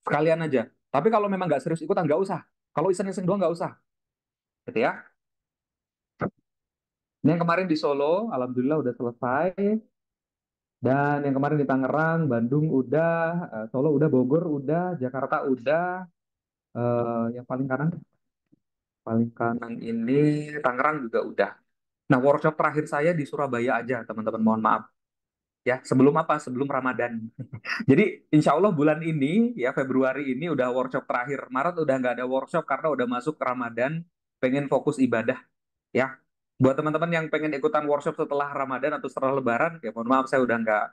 sekalian aja. Tapi kalau memang nggak serius ikutan, nggak usah. Kalau iseng-iseng doang nggak usah, gitu ya. Ini yang kemarin di Solo alhamdulillah udah selesai, dan yang kemarin di Tangerang, Bandung udah, Solo udah, Bogor udah, Jakarta udah. Yang paling kanan ini Tangerang juga udah. Nah, workshop terakhir saya di Surabaya aja, teman-teman, mohon maaf, ya, sebelum apa, sebelum Ramadan. Jadi insya Allah bulan ini, ya, Februari ini udah workshop terakhir. Maret udah nggak ada workshop karena udah masuk ke Ramadan, pengen fokus ibadah, ya. Buat teman-teman yang pengen ikutan workshop setelah Ramadan atau setelah Lebaran, ya mohon maaf saya udah nggak,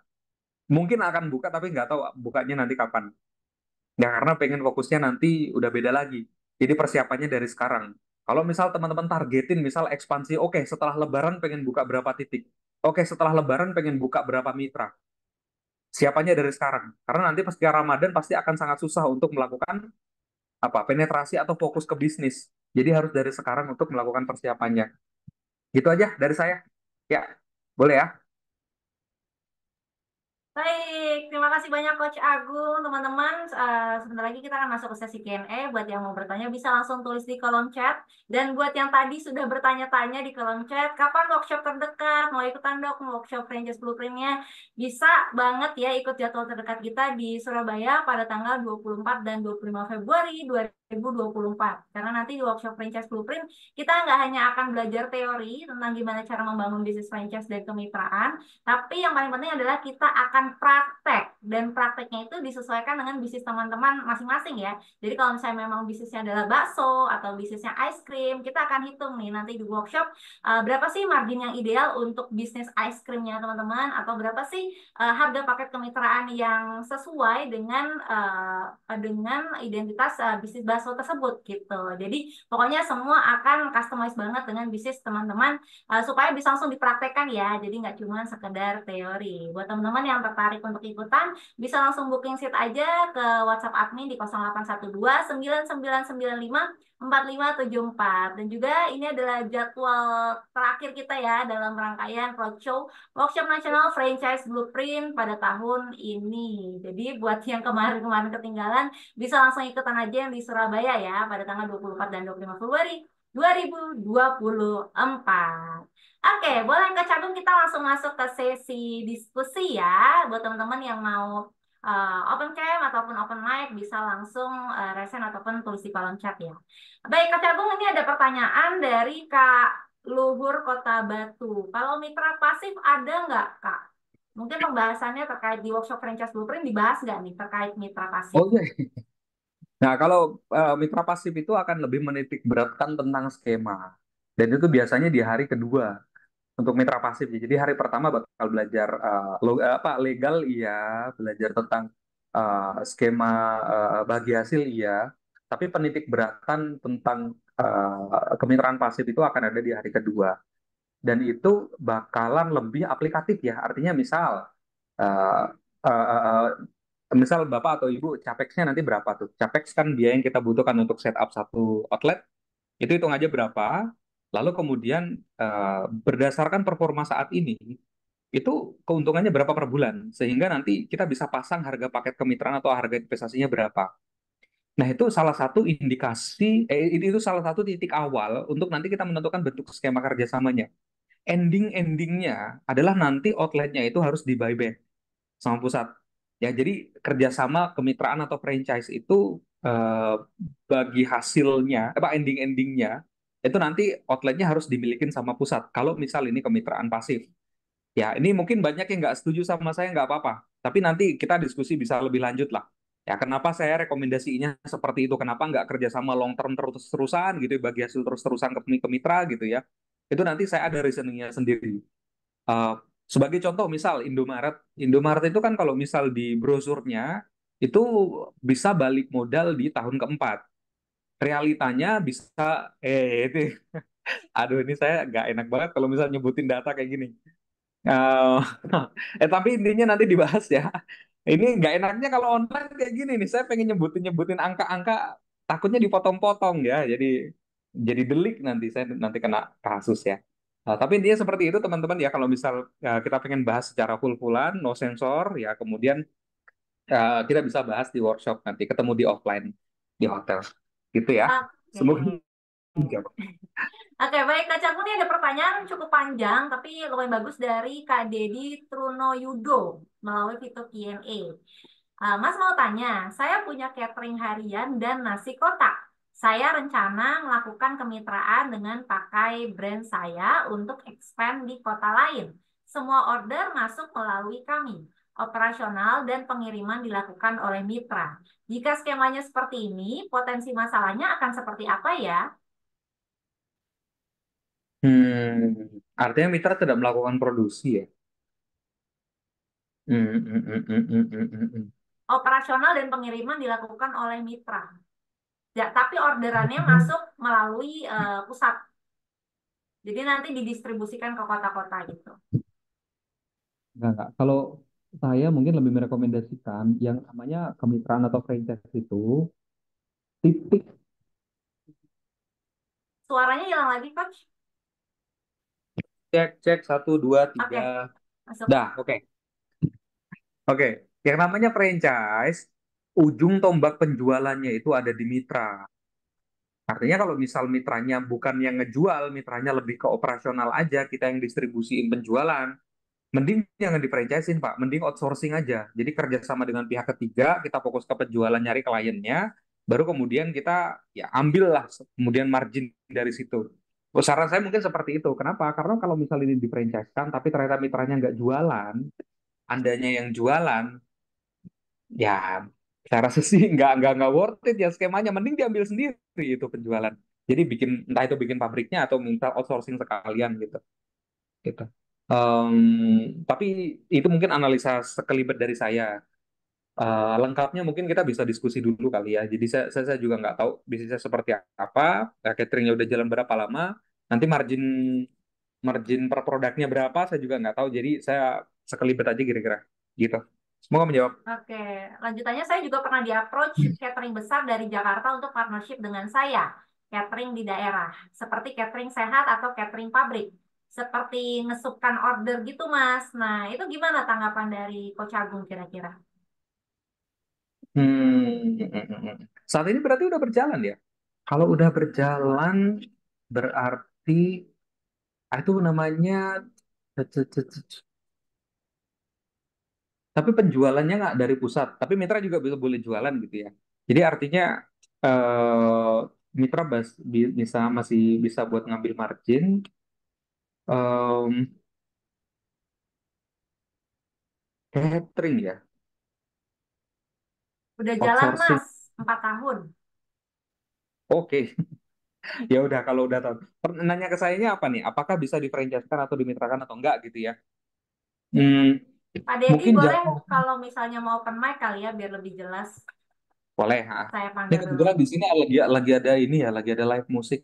mungkin akan buka tapi nggak tahu bukanya nanti kapan. Ya, karena pengen fokusnya nanti udah beda lagi. Jadi persiapannya dari sekarang. Kalau misal teman-teman targetin misal ekspansi, oke, setelah Lebaran pengen buka berapa titik. Oke, setelah Lebaran pengen buka berapa mitra. Siapanya dari sekarang. Karena nanti pas Ramadan pasti akan sangat susah untuk melakukan penetrasi atau fokus ke bisnis. Jadi harus dari sekarang untuk melakukan persiapannya. Gitu aja dari saya. Ya, boleh ya. Baik, terima kasih banyak Coach Agung, teman-teman. Sebentar lagi kita akan masuk ke sesi Q&A. Buat yang mau bertanya bisa langsung tulis di kolom chat. Dan buat yang tadi sudah bertanya-tanya di kolom chat, kapan workshop terdekat? Mau ikutan dok workshop Franchise Blueprint-nya? Bisa banget ya ikut jadwal terdekat kita di Surabaya pada tanggal 24 dan 25 Februari 2024. Karena nanti di workshop Franchise Blueprint, kita nggak hanya akan belajar teori tentang gimana cara membangun bisnis franchise dan kemitraan, tapi yang paling penting adalah kita akan praktek, dan prakteknya itu disesuaikan dengan bisnis teman-teman masing-masing ya. Jadi kalau misalnya memang bisnisnya adalah bakso atau bisnisnya ice cream, kita akan hitung nih nanti di workshop berapa sih margin yang ideal untuk bisnis ice creamnya teman-teman, atau berapa sih harga paket kemitraan yang sesuai dengan identitas bisnis bakso tersebut gitu. Jadi pokoknya semua akan customize banget dengan bisnis teman-teman, supaya bisa langsung dipraktekkan ya. Jadi nggak cuma sekedar teori. Buat teman-teman yang tertarik untuk ikutan, bisa langsung booking seat aja ke WhatsApp admin di 0812 9995 4574. Dan juga ini adalah jadwal terakhir kita ya dalam rangkaian roadshow Workshop Nasional Franchise Blueprint pada tahun ini. Jadi buat yang kemarin-kemarin ketinggalan, bisa langsung ikutan aja yang di Surabaya ya pada tanggal 24 dan 25 Februari 2024. Oke, boleh Kak Cakung kita langsung masuk ke sesi diskusi ya. Buat teman-teman yang mau open cam ataupun open mic bisa langsung resen ataupun tulis di kolom chat ya. Baik Kak Cakung, ini ada pertanyaan dari Kak Luhur Kota Batu. Kalau mitra pasif ada nggak Kak? Mungkin pembahasannya terkait di workshop franchise blueprint dibahas nggak nih terkait mitra pasif? Oh iya. Nah, kalau mitra pasif itu akan lebih menitik beratkan tentang skema. Dan itu biasanya di hari kedua untuk mitra pasif. Jadi hari pertama bakal belajar apa legal iya, belajar tentang skema bagi hasil iya, tapi penitik beratan tentang kemitraan pasif itu akan ada di hari kedua. Dan itu bakalan lebih aplikatif ya. Artinya misal uh, uh, uh, uh, misal Bapak atau Ibu capexnya nanti berapa tuh? Capex kan biaya yang kita butuhkan untuk setup satu outlet, itu hitung aja berapa. Lalu kemudian berdasarkan performa saat ini, itu keuntungannya berapa per bulan. Sehingga nanti kita bisa pasang harga paket kemitraan atau harga investasinya berapa. Nah, itu salah satu indikasi, itu salah satu titik awal untuk nanti kita menentukan bentuk skema kerjasamanya. Endingnya adalah nanti outletnya itu harus di buyback sama pusat. Ya, jadi kerjasama kemitraan atau franchise itu bagi hasilnya, apa endingnya itu nanti outletnya harus dimilikin sama pusat. Kalau misal ini kemitraan pasif, ya ini mungkin banyak yang nggak setuju sama saya nggak apa-apa. Tapi nanti kita diskusi bisa lebih lanjut lah. Ya kenapa saya rekomendasinya seperti itu? Kenapa nggak kerjasama long term terus-terusan gitu ya, bagi hasil terus-terusan ke mitra gitu ya? Itu nanti saya ada reasoningnya sendiri. Uh, Sebagai contoh, misal Indomaret, Indomaret itu kan kalau misal di brosurnya itu bisa balik modal di tahun keempat. Realitanya bisa, itu, aduh ini saya nggak enak banget kalau misal nyebutin data kayak gini. Uh, tapi intinya nanti dibahas ya. Ini nggak enaknya kalau online kayak gini nih. Saya pengen nyebutin angka-angka, takutnya dipotong-potong ya. Jadi delik nanti saya nanti kena kasus ya. Tapi intinya seperti itu teman-teman ya. Kalau misal kita pengen bahas secara full-fullan, no sensor ya. Kemudian kita bisa bahas di workshop nanti. Ketemu di offline di hotel. Gitu ya. Semoga Oke. menjawab. Oke, baik Kak Canggu, ini ada pertanyaan cukup panjang tapi lumayan bagus dari Kak Dedi Trunoyudo melalui fitur Q&A. Mas mau tanya, saya punya catering harian dan nasi kotak. Saya rencana melakukan kemitraan dengan pakai brand saya untuk expand di kota lain. Semua order masuk melalui kami. Operasional dan pengiriman dilakukan oleh mitra. Jika skemanya seperti ini, potensi masalahnya akan seperti apa ya? Artinya mitra tidak melakukan produksi ya. Hmm, hmm, hmm, hmm, hmm, hmm, hmm, hmm. Operasional dan pengiriman dilakukan oleh mitra. Ya, tapi orderannya masuk melalui pusat. Jadi nanti didistribusikan ke kota-kota gitu. Enggak. Kalau saya mungkin lebih merekomendasikan yang namanya kemitraan atau franchise itu titik Suaranya hilang lagi, Coach. cek cek satu dua Oke, tiga masuk. dah oke oke yang namanya franchise ujung tombak penjualannya itu ada di mitra. Artinya kalau misal mitranya bukan yang ngejual, mitranya lebih ke operasional aja, kita yang distribusiin penjualan, mending jangan di franchisein Pak, mending outsourcing aja. Jadi kerjasama dengan pihak ketiga, kita fokus ke penjualan nyari kliennya, baru kemudian kita ya ambil lah kemudian margin dari situ. Oh, saran saya mungkin seperti itu. Kenapa? Karena kalau misal ini di franchise kan, tapi ternyata mitranya nggak jualan, andanya yang jualan, ya saya rasa sih nggak worth it ya skemanya. Mending diambil sendiri itu penjualan. Jadi bikin entah itu bikin pabriknya atau minta outsourcing sekalian gitu gitu. Tapi itu mungkin analisa sekelibet dari saya. Lengkapnya mungkin kita bisa diskusi dulu kali ya. Jadi saya juga nggak tahu bisnisnya seperti apa, cateringnya udah jalan berapa lama, nanti margin margin per produknya berapa, saya juga nggak tahu. Jadi saya sekelibet aja kira-kira gitu. Semoga menjawab. Oke, lanjutannya saya juga pernah di-approach catering besar dari Jakarta untuk partnership dengan saya. Catering di daerah, seperti catering sehat atau catering pabrik. Seperti ngesupkan order gitu, Mas. Nah, itu gimana tanggapan dari Coach Agung kira-kira? Saat ini berarti udah berjalan ya? Kalau udah berjalan berarti itu namanya tapi penjualannya nggak dari pusat, tapi mitra juga bisa boleh jualan gitu ya. Jadi artinya eh, mitra bisa masih bisa buat ngambil margin, em, catering ya, Udah jalan, outsourcing. Mas. 4 tahun. Oke, Ya udah kalau udah tahu. Nanya ke sayanya apa nih? Apakah bisa di-franchise-kan atau dimitrakan atau enggak gitu ya? Hmm, Pak Dedi mungkin boleh jatuh kalau misalnya mau open mic kali ya biar lebih jelas boleh. Ha. saya Ini panggil dulu. kebetulan di sini lagi ada ini ya, lagi ada live musik.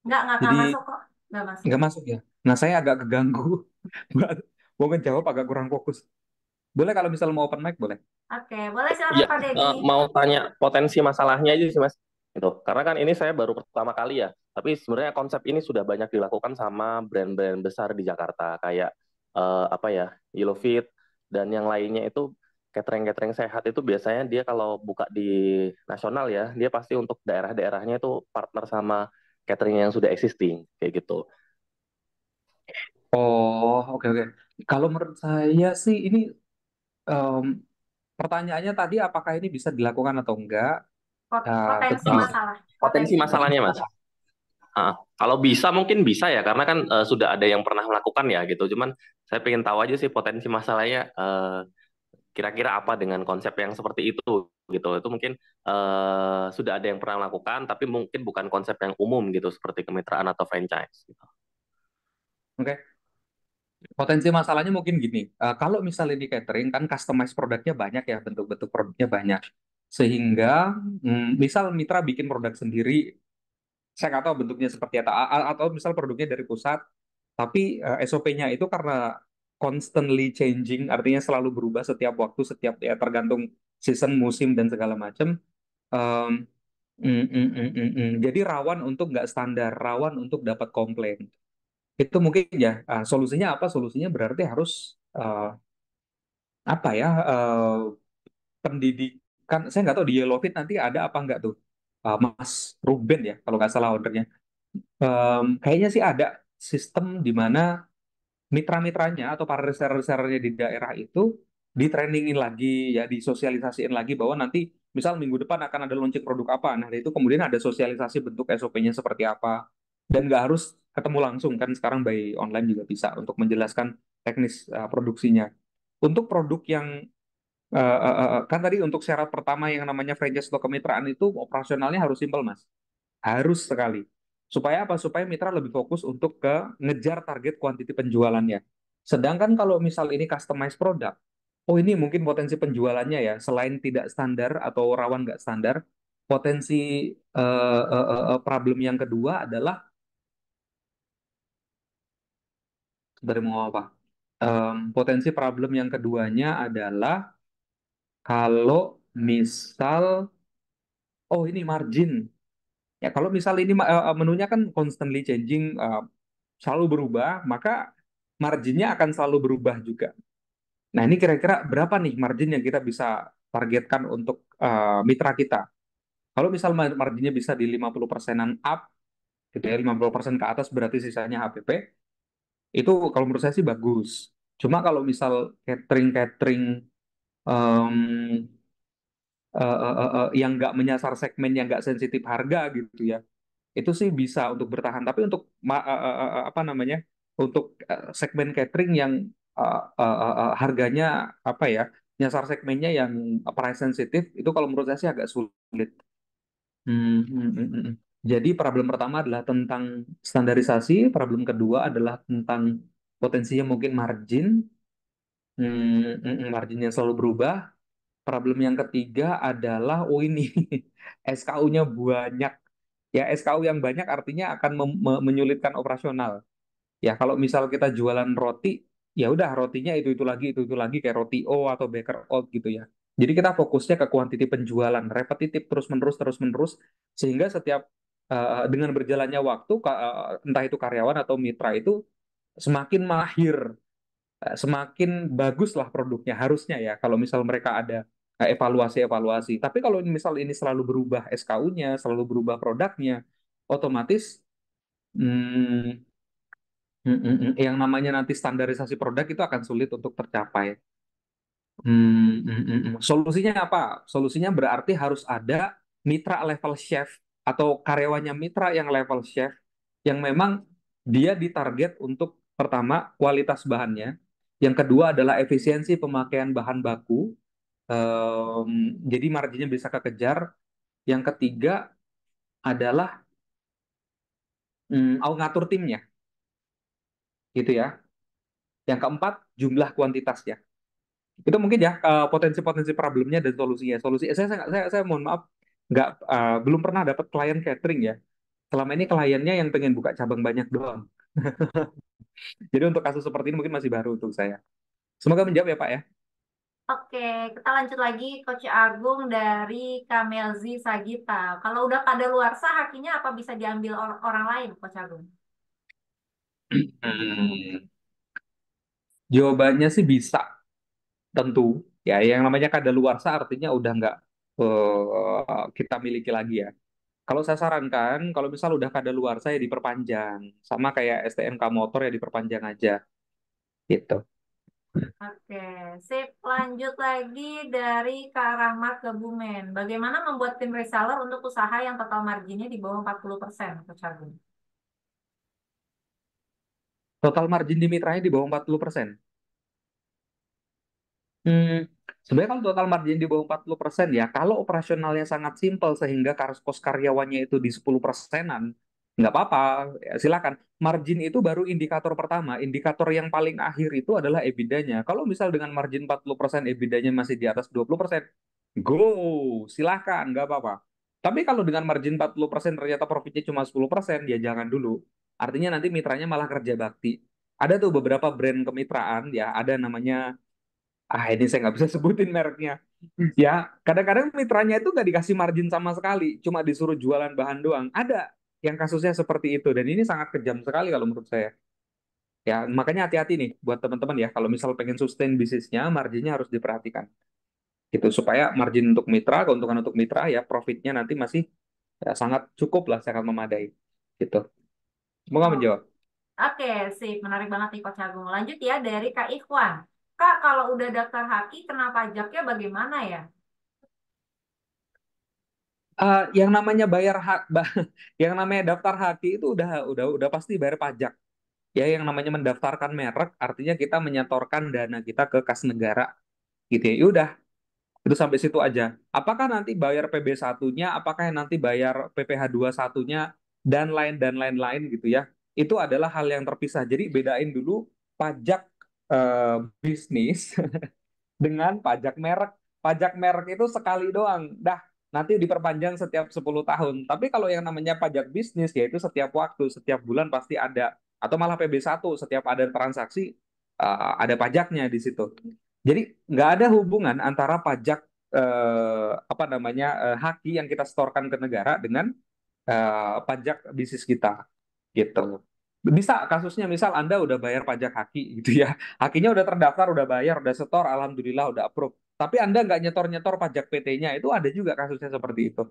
Nggak Jadi masuk kok. Nggak masuk. nggak masuk ya. Nah saya agak keganggu. Buat mau ngejawab agak kurang fokus. Boleh kalau misal mau open mic boleh. Oke, boleh silakan Iya, Pak Dedi. mau tanya potensi masalahnya aja sih Mas. Itu. Karena kan ini saya baru pertama kali ya. Tapi sebenarnya konsep ini sudah banyak dilakukan sama brand-brand besar di Jakarta kayak apa ya, Yellowfit dan yang lainnya itu catering-catering sehat itu biasanya dia kalau buka di nasional ya, dia pasti untuk daerah-daerahnya itu partner sama catering yang sudah existing kayak gitu. Oh, oke oke. Kalau menurut saya sih ini em, pertanyaannya tadi apakah ini bisa dilakukan atau enggak? Potensi Tentang masalah. Potensi Potensi masalahnya masalah. Mas. Kalau bisa mungkin bisa ya karena kan sudah ada yang pernah melakukan ya gitu. Cuman saya pengen tahu aja sih potensi masalahnya kira-kira apa dengan konsep yang seperti itu gitu. Itu mungkin sudah ada yang pernah melakukan tapi mungkin bukan konsep yang umum gitu seperti kemitraan atau franchise gitu. oke. Potensi masalahnya mungkin gini, kalau misalnya di catering kan customize produknya banyak ya, bentuk-bentuk produknya banyak. Sehingga misal mitra bikin produk sendiri, saya nggak tahu bentuknya seperti apa, atau misal produknya dari pusat, tapi SOP-nya itu karena constantly changing, artinya selalu berubah setiap waktu, setiap ya tergantung season, musim dan segala macam. em, jadi rawan untuk nggak standar, rawan untuk dapat komplain. Itu mungkin ya, solusinya apa? Solusinya berarti harus apa ya, pendidikan. Saya nggak tahu di Yellowfit nanti ada apa nggak tuh. Mas Ruben ya kalau nggak salah ownernya. Kayaknya sih ada sistem di mana mitra-mitranya atau para reseller-resellernya di daerah itu ditrainingin lagi, ya disosialisasiin lagi bahwa nanti misal minggu depan akan ada launching produk apa. Nah itu kemudian ada sosialisasi bentuk SOP-nya seperti apa. Dan nggak harus ketemu langsung kan, sekarang by online juga bisa untuk menjelaskan teknis produksinya. Untuk produk yang kan tadi untuk syarat pertama yang namanya franchise atau kemitraan itu operasionalnya harus simpel, Mas. Harus sekali. Supaya apa? Supaya mitra lebih fokus untuk ke ngejar target kuantiti penjualannya. Sedangkan kalau misal ini customized produk, oh ini mungkin potensi penjualannya ya, selain tidak standar atau rawan nggak standar, potensi problem yang kedua adalah, dari mau apa? Potensi problem yang keduanya adalah kalau misal, oh ini margin. Ya, kalau misal ini menunya kan constantly changing, selalu berubah, maka marginnya akan selalu berubah juga. Nah, ini kira-kira berapa nih margin yang kita bisa targetkan untuk mitra kita? Kalau misal marginnya bisa di 50 persenan up, gitu ya, 50% ke atas berarti sisanya HPP, itu kalau menurut saya sih bagus. Cuma kalau misal catering-catering yang nggak menyasar segmen yang nggak sensitif harga gitu ya, itu sih bisa untuk bertahan. Tapi untuk apa namanya, untuk segmen catering yang harganya apa ya, nyasar segmennya yang price sensitif, itu kalau menurut saya sih agak sulit. Hmm. Jadi problem pertama adalah tentang standarisasi, problem kedua adalah tentang potensinya mungkin margin, margin yang selalu berubah. Problem yang ketiga adalah, oh ini SKU-nya banyak. Ya, SKU yang banyak artinya akan menyulitkan operasional. Ya, kalau misal kita jualan roti, ya udah rotinya itu lagi kayak roti O atau baker oat gitu ya. Jadi kita fokusnya ke kuantiti penjualan, repetitif terus menerus sehingga setiap dengan berjalannya waktu entah itu karyawan atau mitra itu semakin mahir, semakin baguslah produknya harusnya ya kalau misal mereka ada evaluasi-evaluasi. Tapi kalau misal ini selalu berubah SKU-nya, selalu berubah produknya, otomatis hmm, yang namanya nanti standarisasi produk itu akan sulit untuk tercapai. Solusinya apa? Solusinya berarti harus ada mitra level chef atau karyawannya mitra yang level chef yang memang dia ditarget untuk pertama kualitas bahannya, yang kedua adalah efisiensi pemakaian bahan baku, jadi marginnya bisa kekejar, yang ketiga adalah ngatur timnya, gitu ya. Yang keempat, jumlah kuantitasnya. Itu mungkin ya potensi-potensi problemnya dan solusinya. Solusi, saya mohon maaf, nggak belum pernah dapat klien catering ya. Selama ini kliennya yang pengen buka cabang banyak doang. Jadi untuk kasus seperti ini mungkin masih baru untuk saya. Semoga menjawab ya Pak ya. Oke, kita lanjut lagi Coach Agung dari Kamelzi Sagita. Kalau udah kadaluarsa, hakinya apa bisa diambil orang lain, Coach Agung? Hmm, Jawabannya sih bisa, tentu. Ya, yang namanya kadaluarsa artinya udah nggak kita miliki lagi ya. Kalau saya sarankan, kalau misal udah kadaluarsa ya diperpanjang. Sama kayak STNK motor ya diperpanjang aja. Gitu. Oke, sip. Lanjut lagi dari Kak Rahmat Kebumen. Bagaimana membuat tim reseller untuk usaha yang total marginnya di bawah 40%, Coach Agung? Total margin di mitranya di bawah 40%. Hmm, Sebenarnya kalau total margin di bawah 40% ya, kalau operasionalnya sangat simpel sehingga cost karyawannya itu di 10%-an, nggak apa-apa, ya, silakan. Margin itu baru indikator pertama. Indikator yang paling akhir itu adalah EBITDA-nya. Kalau misal dengan margin 40%, EBITDA-nya masih di atas 20%, go, silakan, nggak apa-apa. Tapi kalau dengan margin 40% ternyata profitnya cuma 10%, ya jangan dulu. Artinya nanti mitranya malah kerja bakti. Ada tuh beberapa brand kemitraan, ya ada namanya, ini saya nggak bisa sebutin mereknya. Ya, kadang-kadang mitranya itu nggak dikasih margin sama sekali, cuma disuruh jualan bahan doang. Ada yang kasusnya seperti itu, dan ini sangat kejam sekali kalau menurut saya. Ya, makanya hati-hati nih buat teman-teman ya, kalau misal pengen sustain bisnisnya, marginnya harus diperhatikan. Gitu, supaya margin untuk mitra, keuntungan untuk mitra ya, profitnya nanti masih ya, sangat cukup lah, sangat memadai. Gitu. Semoga Oh, menjawab. oke, sip. Menarik banget nih Coach Agung. Lanjut ya dari Kak Ikhwan. Kak, kalau udah daftar haki, kena pajaknya bagaimana ya? Yang namanya bayar hak, yang namanya daftar haki itu udah pasti bayar pajak. Ya, yang namanya mendaftarkan merek artinya kita menyetorkan dana kita ke kas negara gitu ya. Udah, itu sampai situ aja. Apakah nanti bayar PB satunya, apakah nanti bayar PPh satunya dan lain-lain gitu ya. Itu adalah hal yang terpisah. Jadi bedain dulu pajak bisnis dengan pajak merek. Pajak merek itu sekali doang. Dah, nanti diperpanjang setiap 10 tahun. Tapi kalau yang namanya pajak bisnis, yaitu setiap waktu, setiap bulan pasti ada. Atau malah PB1, setiap ada transaksi, ada pajaknya di situ. Jadi, nggak ada hubungan antara pajak, apa namanya, haki yang kita setorkan ke negara dengan pajak bisnis kita gitu. Bisa kasusnya misal Anda udah bayar pajak haki gitu ya. Hakinya udah terdaftar, udah bayar, udah setor, alhamdulillah udah approve. Tapi Anda nggak nyetor-nyetor pajak PT-nya, itu ada juga kasusnya seperti itu.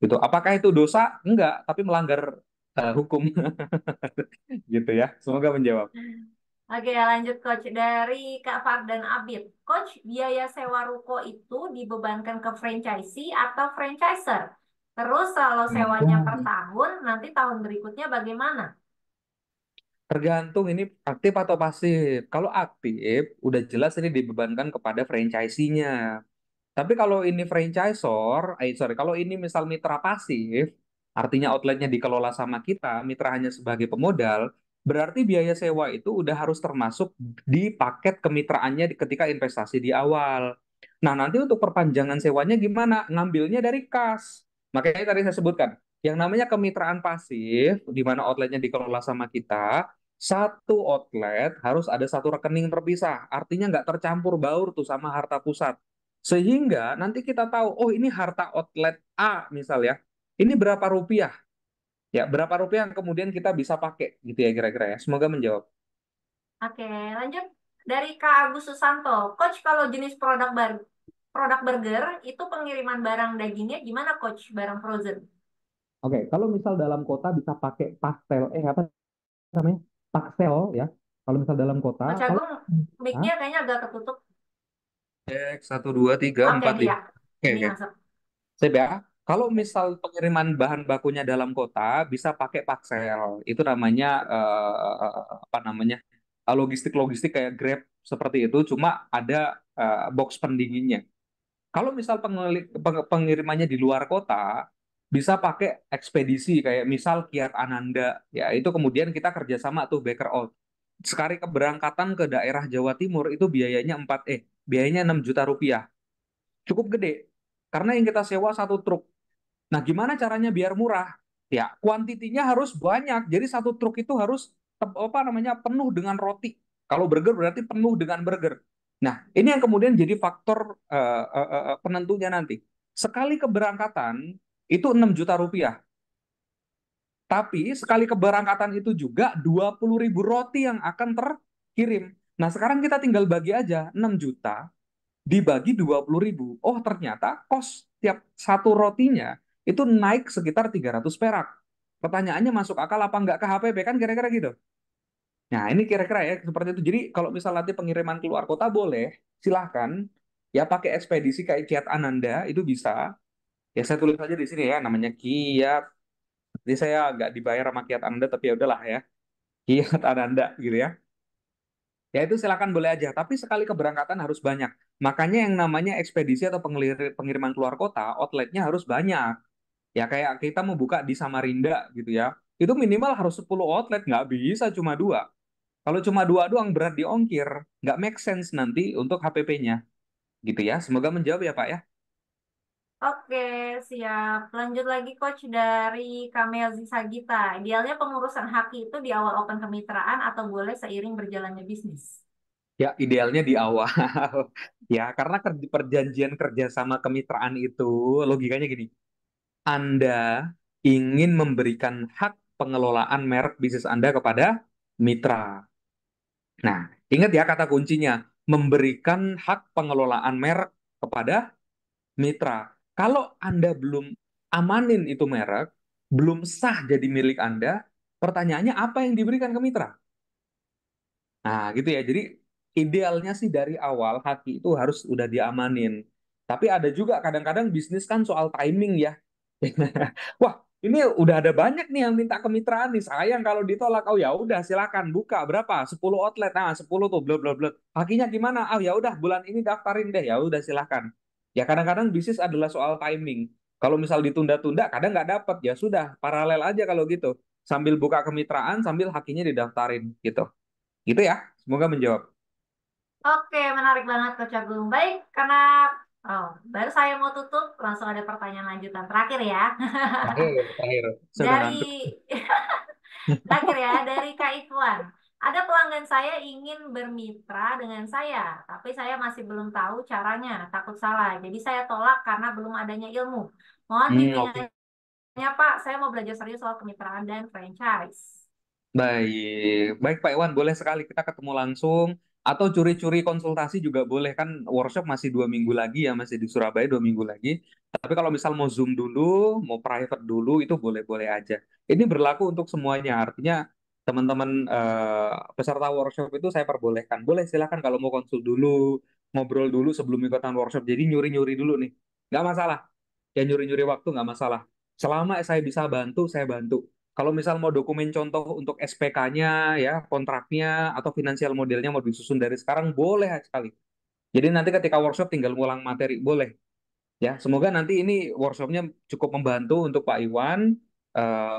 Gitu. Apakah itu dosa? Enggak, tapi melanggar hukum gitu ya. Semoga menjawab. Oke, lanjut Coach dari Kak Fardan Abid. Coach, biaya sewa ruko itu dibebankan ke franchisee atau franchiser? Terus kalau sewanya per tahun, nanti tahun berikutnya bagaimana? Tergantung ini aktif atau pasif. Kalau aktif, udah jelas ini dibebankan kepada franchisee-nya. Tapi kalau ini franchisor, sorry, kalau ini misal mitra pasif, artinya outletnya dikelola sama kita, mitra hanya sebagai pemodal, berarti biaya sewa itu udah harus termasuk di paket kemitraannya ketika investasi di awal. Nah, nanti untuk perpanjangan sewanya gimana? Ngambilnya dari kas. Makanya tadi saya sebutkan, yang namanya kemitraan pasif, di mana outletnya dikelola sama kita, satu outlet harus ada satu rekening terpisah. Artinya nggak tercampur baur tuh sama harta pusat. Sehingga nanti kita tahu, oh ini harta outlet A misal ya, ini berapa rupiah? Ya, berapa rupiah yang kemudian kita bisa pakai gitu ya kira-kira ya. Semoga menjawab. Oke, lanjut dari Kak Agus Susanto. Coach, kalau jenis produk burger itu pengiriman barang dagingnya gimana Coach? Barang frozen. Oke, kalau misal dalam kota bisa pakai pastel, apa namanya? Paksel ya. Kalau misal dalam kota, Coach kalau Agung, Hah? mic-nya kayaknya agak ketutup. Cek 1, 2, 3, Oke, 4, ya. 5. Oke, Ini oke. masuk. Sip ya. Kalau misal pengiriman bahan bakunya dalam kota bisa pakai paksel. Itu namanya apa namanya? Logistik-logistik kayak Grab seperti itu, cuma ada box pendinginnya. Kalau misal pengirimannya di luar kota, bisa pakai ekspedisi kayak misal Kiat Ananda, ya itu kemudian kita kerjasama tuh Baker Old. Sekali keberangkatan ke daerah Jawa Timur itu biayanya 6 juta rupiah. Cukup gede. Karena yang kita sewa satu truk. Nah, gimana caranya biar murah? Ya, kuantitinya harus banyak. Jadi satu truk itu harus penuh dengan roti. Kalau burger berarti penuh dengan burger. Nah, ini yang kemudian jadi faktor penentunya nanti. Sekali keberangkatan itu 6 juta rupiah. Tapi sekali keberangkatan itu juga 20.000 roti yang akan terkirim. Nah, sekarang kita tinggal bagi aja 6 juta dibagi 20.000. Oh, ternyata kos tiap satu rotinya itu naik sekitar 300 perak. Pertanyaannya masuk akal apa enggak ke HPP kan kira-kira gitu. Nah, ini kira-kira ya seperti itu. Jadi kalau misal nanti pengiriman keluar kota boleh, silahkan. Ya pakai ekspedisi kayak Kiat Ananda itu bisa. Ya saya tulis aja di sini ya namanya Kiat. Jadi saya nggak dibayar sama Kiat Ananda tapi ya udahlah ya. Kiat Ananda gitu ya. Ya itu silakan boleh aja, tapi sekali keberangkatan harus banyak. Makanya yang namanya ekspedisi atau pengiriman keluar kota, outletnya harus banyak. Ya kayak kita mau buka di Samarinda gitu ya, itu minimal harus 10 outlet, nggak bisa cuma dua. Kalau cuma dua doang berat di ongkir, nggak make sense nanti untuk HPP-nya. Gitu ya, semoga menjawab ya Pak ya. Oke, siap. Lanjut lagi Coach dari Kamelzi Sagita. Idealnya pengurusan haki itu di awal open kemitraan atau boleh seiring berjalannya bisnis? Ya idealnya di awal. Ya karena perjanjian kerjasama kemitraan itu logikanya gini. Anda ingin memberikan hak pengelolaan merek bisnis Anda kepada mitra. Nah, ingat ya kata kuncinya, memberikan hak pengelolaan merek kepada mitra. Kalau Anda belum amanin itu merek, belum sah jadi milik Anda, pertanyaannya apa yang diberikan ke mitra? Nah, gitu ya. Jadi idealnya sih dari awal haki itu harus udah diamanin. Tapi ada juga kadang-kadang bisnis kan soal timing ya. Wah, ini udah ada banyak nih yang minta kemitraan nih. Sayang kalau ditolak. Oh ya udah silakan buka berapa? 10 outlet. Nah, 10 tuh blok blok blok. Hakinya gimana? Oh ya udah bulan ini daftarin deh. Ya udah silakan. Ya kadang-kadang bisnis adalah soal timing. Kalau misal ditunda-tunda kadang nggak dapat. Ya sudah, paralel aja kalau gitu. Sambil buka kemitraan, sambil hakinya didaftarin gitu. Gitu ya. Semoga menjawab. Oke, menarik banget Coach Agung. Baik, karena baru saya mau tutup, langsung ada pertanyaan lanjutan terakhir ya. Terakhir. Saya udah ngantuk. Dari terakhir ya, dari Kak Ikhwan. Ada pelanggan saya ingin bermitra dengan saya, tapi saya masih belum tahu caranya, takut salah. Jadi saya tolak karena belum adanya ilmu. Mohon Oke. bimbingannya Pak, saya mau belajar serius soal kemitraan dan franchise. Baik, baik Pak Iwan, boleh sekali kita ketemu langsung atau curi-curi konsultasi juga boleh kan workshop masih 2 minggu lagi ya masih di Surabaya 2 minggu lagi. Tapi kalau misal mau Zoom dulu, mau private dulu itu boleh-boleh aja. Ini berlaku untuk semuanya, artinya teman-teman peserta workshop itu saya perbolehkan. Boleh silakan kalau mau konsul dulu, ngobrol dulu sebelum ikutan workshop. Jadi nyuri-nyuri dulu nih, nggak masalah. Ya nyuri-nyuri waktu nggak masalah. Selama saya bisa bantu, saya bantu. Kalau misal mau dokumen contoh untuk SPK-nya, ya kontraknya atau finansial modelnya mau disusun dari sekarang, boleh sekali. Jadi nanti ketika workshop tinggal ngulang materi, boleh. Ya, semoga nanti ini workshopnya cukup membantu untuk Pak Iwan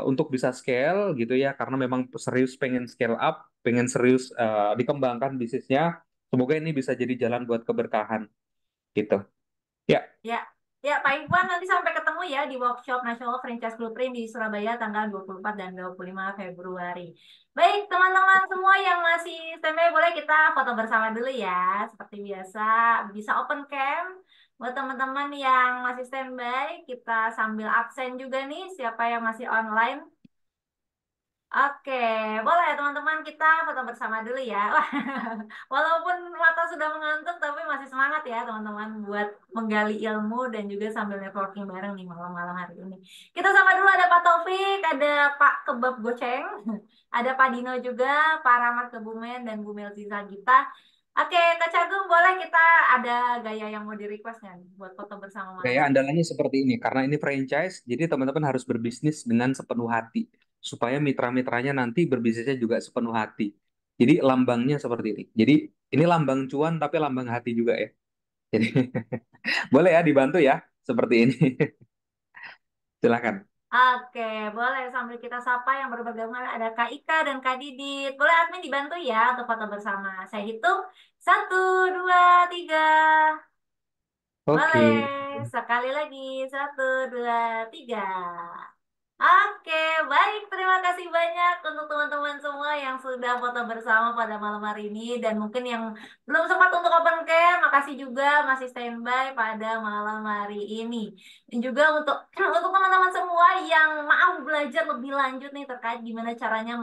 untuk bisa scale gitu ya, karena memang serius pengen scale up, pengen serius dikembangkan bisnisnya. Semoga ini bisa jadi jalan buat keberkahan gitu. Ya, Ya, ya Pak Ikhwan nanti sampai ketemu ya di workshop National Franchise Blueprint di Surabaya tanggal 24 dan 25 Februari. Baik, teman-teman semua yang masih standby boleh kita foto bersama dulu ya. Seperti biasa, bisa open cam. Buat teman-teman yang masih standby, kita sambil absen juga nih siapa yang masih online. Oke, boleh teman-teman kita foto bersama dulu ya. Wah, walaupun mata sudah mengantuk, tapi masih semangat ya teman-teman buat menggali ilmu dan juga sambil networking bareng nih malam-malam hari ini. Kita sama dulu ada Pak Taufik, ada Pak Kebab Goceng, ada Pak Dino juga, Pak Rahmat Kebumen, dan Bu Melzi Zagita. Oke, Kak Cagung boleh kita ada gaya yang mau di request nih buat foto bersama malam gaya hari ini. andalannya seperti ini, karena ini franchise, jadi teman-teman harus berbisnis dengan sepenuh hati, supaya mitra-mitranya nanti berbisnisnya juga sepenuh hati. Jadi lambangnya seperti ini. Jadi ini lambang cuan, tapi lambang hati juga ya. Jadi boleh ya dibantu ya, seperti ini. Silakan. Oke, boleh sambil kita sapa yang baru bergabung ada Kak Ika dan Kak Didit. Boleh admin dibantu ya untuk foto bersama. Saya hitung, 1, 2, 3. Oke. Boleh, sekali lagi, 1, 2, 3. Oke, baik. Terima kasih banyak untuk teman-teman semua yang sudah foto bersama pada malam hari ini. Dan mungkin yang belum sempat untuk open cam, makasih juga masih standby pada malam hari ini. Dan juga untuk untuk teman-teman semua yang mau belajar lebih lanjut nih terkait gimana caranya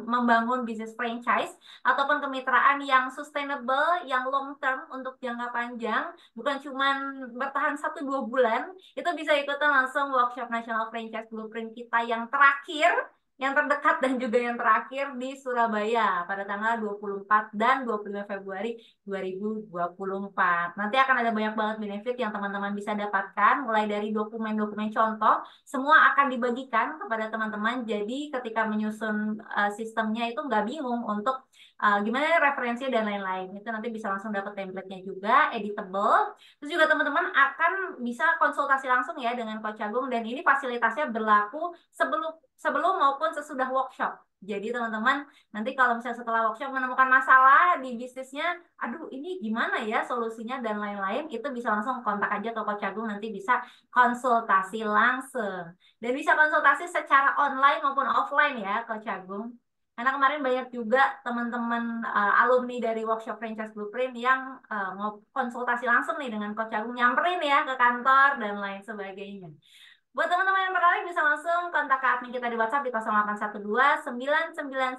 membangun bisnis franchise ataupun kemitraan yang sustainable, yang long term untuk jangka panjang, bukan cuman bertahan 1-2 bulan, itu bisa ikutan langsung workshop National Franchise Blueprint kita yang terakhir, yang terdekat dan juga yang terakhir di Surabaya pada tanggal 24 dan 25 Februari 2024. Nanti akan ada banyak banget benefit yang teman-teman bisa dapatkan, mulai dari dokumen-dokumen contoh, semua akan dibagikan kepada teman-teman. Jadi ketika menyusun sistemnya itu nggak bingung untuk gimana referensi dan lain-lain. Itu nanti bisa langsung dapat template-nya juga, editable. Terus juga teman-teman akan bisa konsultasi langsung ya dengan Coach Agung, dan ini fasilitasnya berlaku sebelum sebelum maupun sesudah workshop. Jadi teman-teman nanti kalau misalnya setelah workshop menemukan masalah di bisnisnya, aduh ini gimana ya solusinya dan lain-lain, itu bisa langsung kontak aja ke Coach Agung, nanti bisa konsultasi langsung. Dan bisa konsultasi secara online maupun offline ya Coach Agung. Karena kemarin banyak juga teman-teman alumni dari workshop Franchise Blueprint yang mau konsultasi langsung nih dengan Coach Agung, nyamperin ya ke kantor dan lain sebagainya. Buat teman-teman yang tertarik bisa langsung kontak ke admin kita di WhatsApp di 0812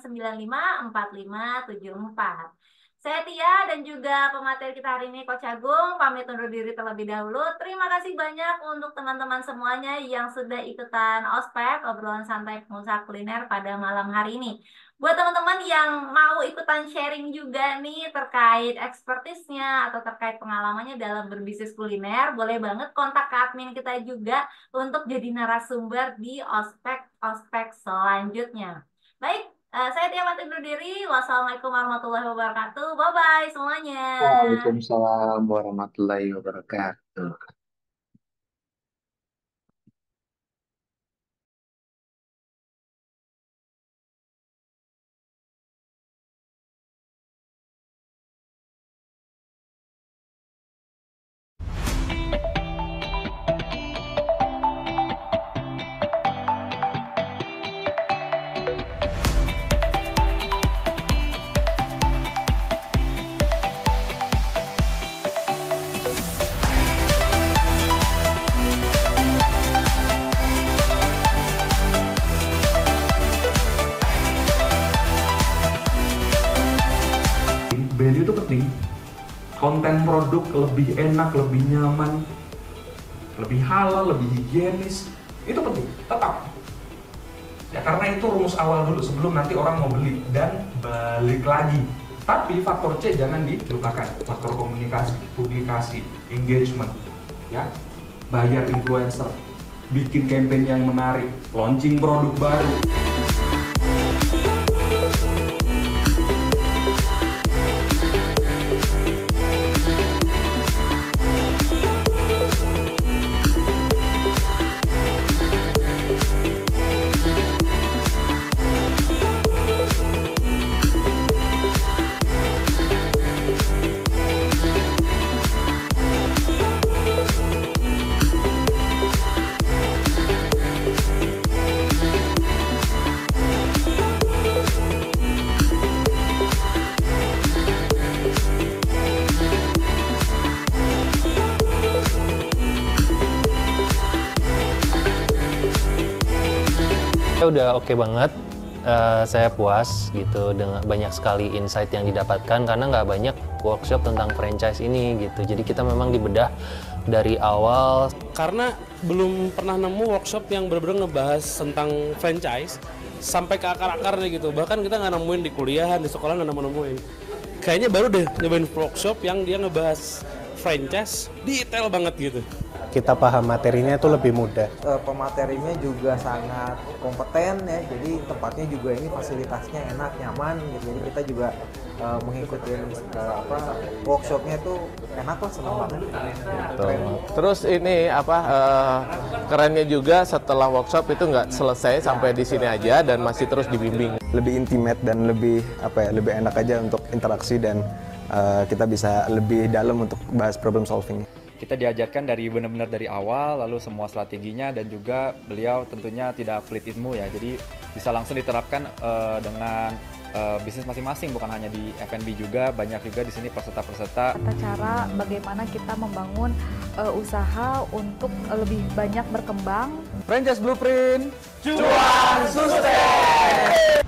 9995 4574. Saya Tia dan juga pemateri kita hari ini Coach Agung pamit undur diri terlebih dahulu. Terima kasih banyak untuk teman-teman semuanya yang sudah ikutan ospek obrolan santai pengusaha kuliner pada malam hari ini. Buat teman-teman yang mau ikutan sharing juga nih terkait expertise-nya atau terkait pengalamannya dalam berbisnis kuliner, boleh banget kontak ke admin kita juga untuk jadi narasumber di ospek-ospek selanjutnya. Baik, saya Tia pamit undur diri. Wassalamualaikum warahmatullahi wabarakatuh. Bye-bye semuanya. Waalaikumsalam warahmatullahi wabarakatuh. Value itu penting. Konten produk lebih enak, lebih nyaman, lebih halal, lebih higienis, itu penting, tetap. Ya karena itu rumus awal dulu sebelum nanti orang mau beli dan balik lagi. Tapi faktor C jangan dilupakan, faktor komunikasi, publikasi, engagement, ya, bayar influencer, bikin campaign yang menarik, launching produk baru. Udah oke banget, saya puas gitu dengan banyak sekali insight yang didapatkan karena nggak banyak workshop tentang franchise ini gitu. Jadi kita memang dibedah dari awal. Karena belum pernah nemu workshop yang benar-benar ngebahas tentang franchise sampai ke akar-akarnya gitu. Bahkan kita nggak nemuin di kuliah, di sekolah nggak nemuin. Kayaknya baru deh nyobain workshop yang dia ngebahas franchise detail banget gitu. kita paham materinya itu lebih mudah. Pematerinya juga sangat kompeten ya, jadi tempatnya juga ini fasilitasnya enak, nyaman gitu. Jadi kita juga mengikuti workshopnya tuh enak lah, senang banget. Terus ini kerennya juga setelah workshop itu nggak selesai sampai di sini aja dan masih terus dibimbing. Lebih intimate dan lebih lebih enak aja untuk interaksi dan kita bisa lebih dalam untuk bahas problem solving. Kita diajarkan benar-benar dari awal, lalu semua strateginya, dan juga beliau tentunya tidak pelit ilmu ya, jadi bisa langsung diterapkan dengan bisnis masing-masing, bukan hanya di F&B juga, banyak juga di sini peserta-peserta. Cara bagaimana kita membangun usaha untuk lebih banyak berkembang. Franchise Blueprint, cuan sukses!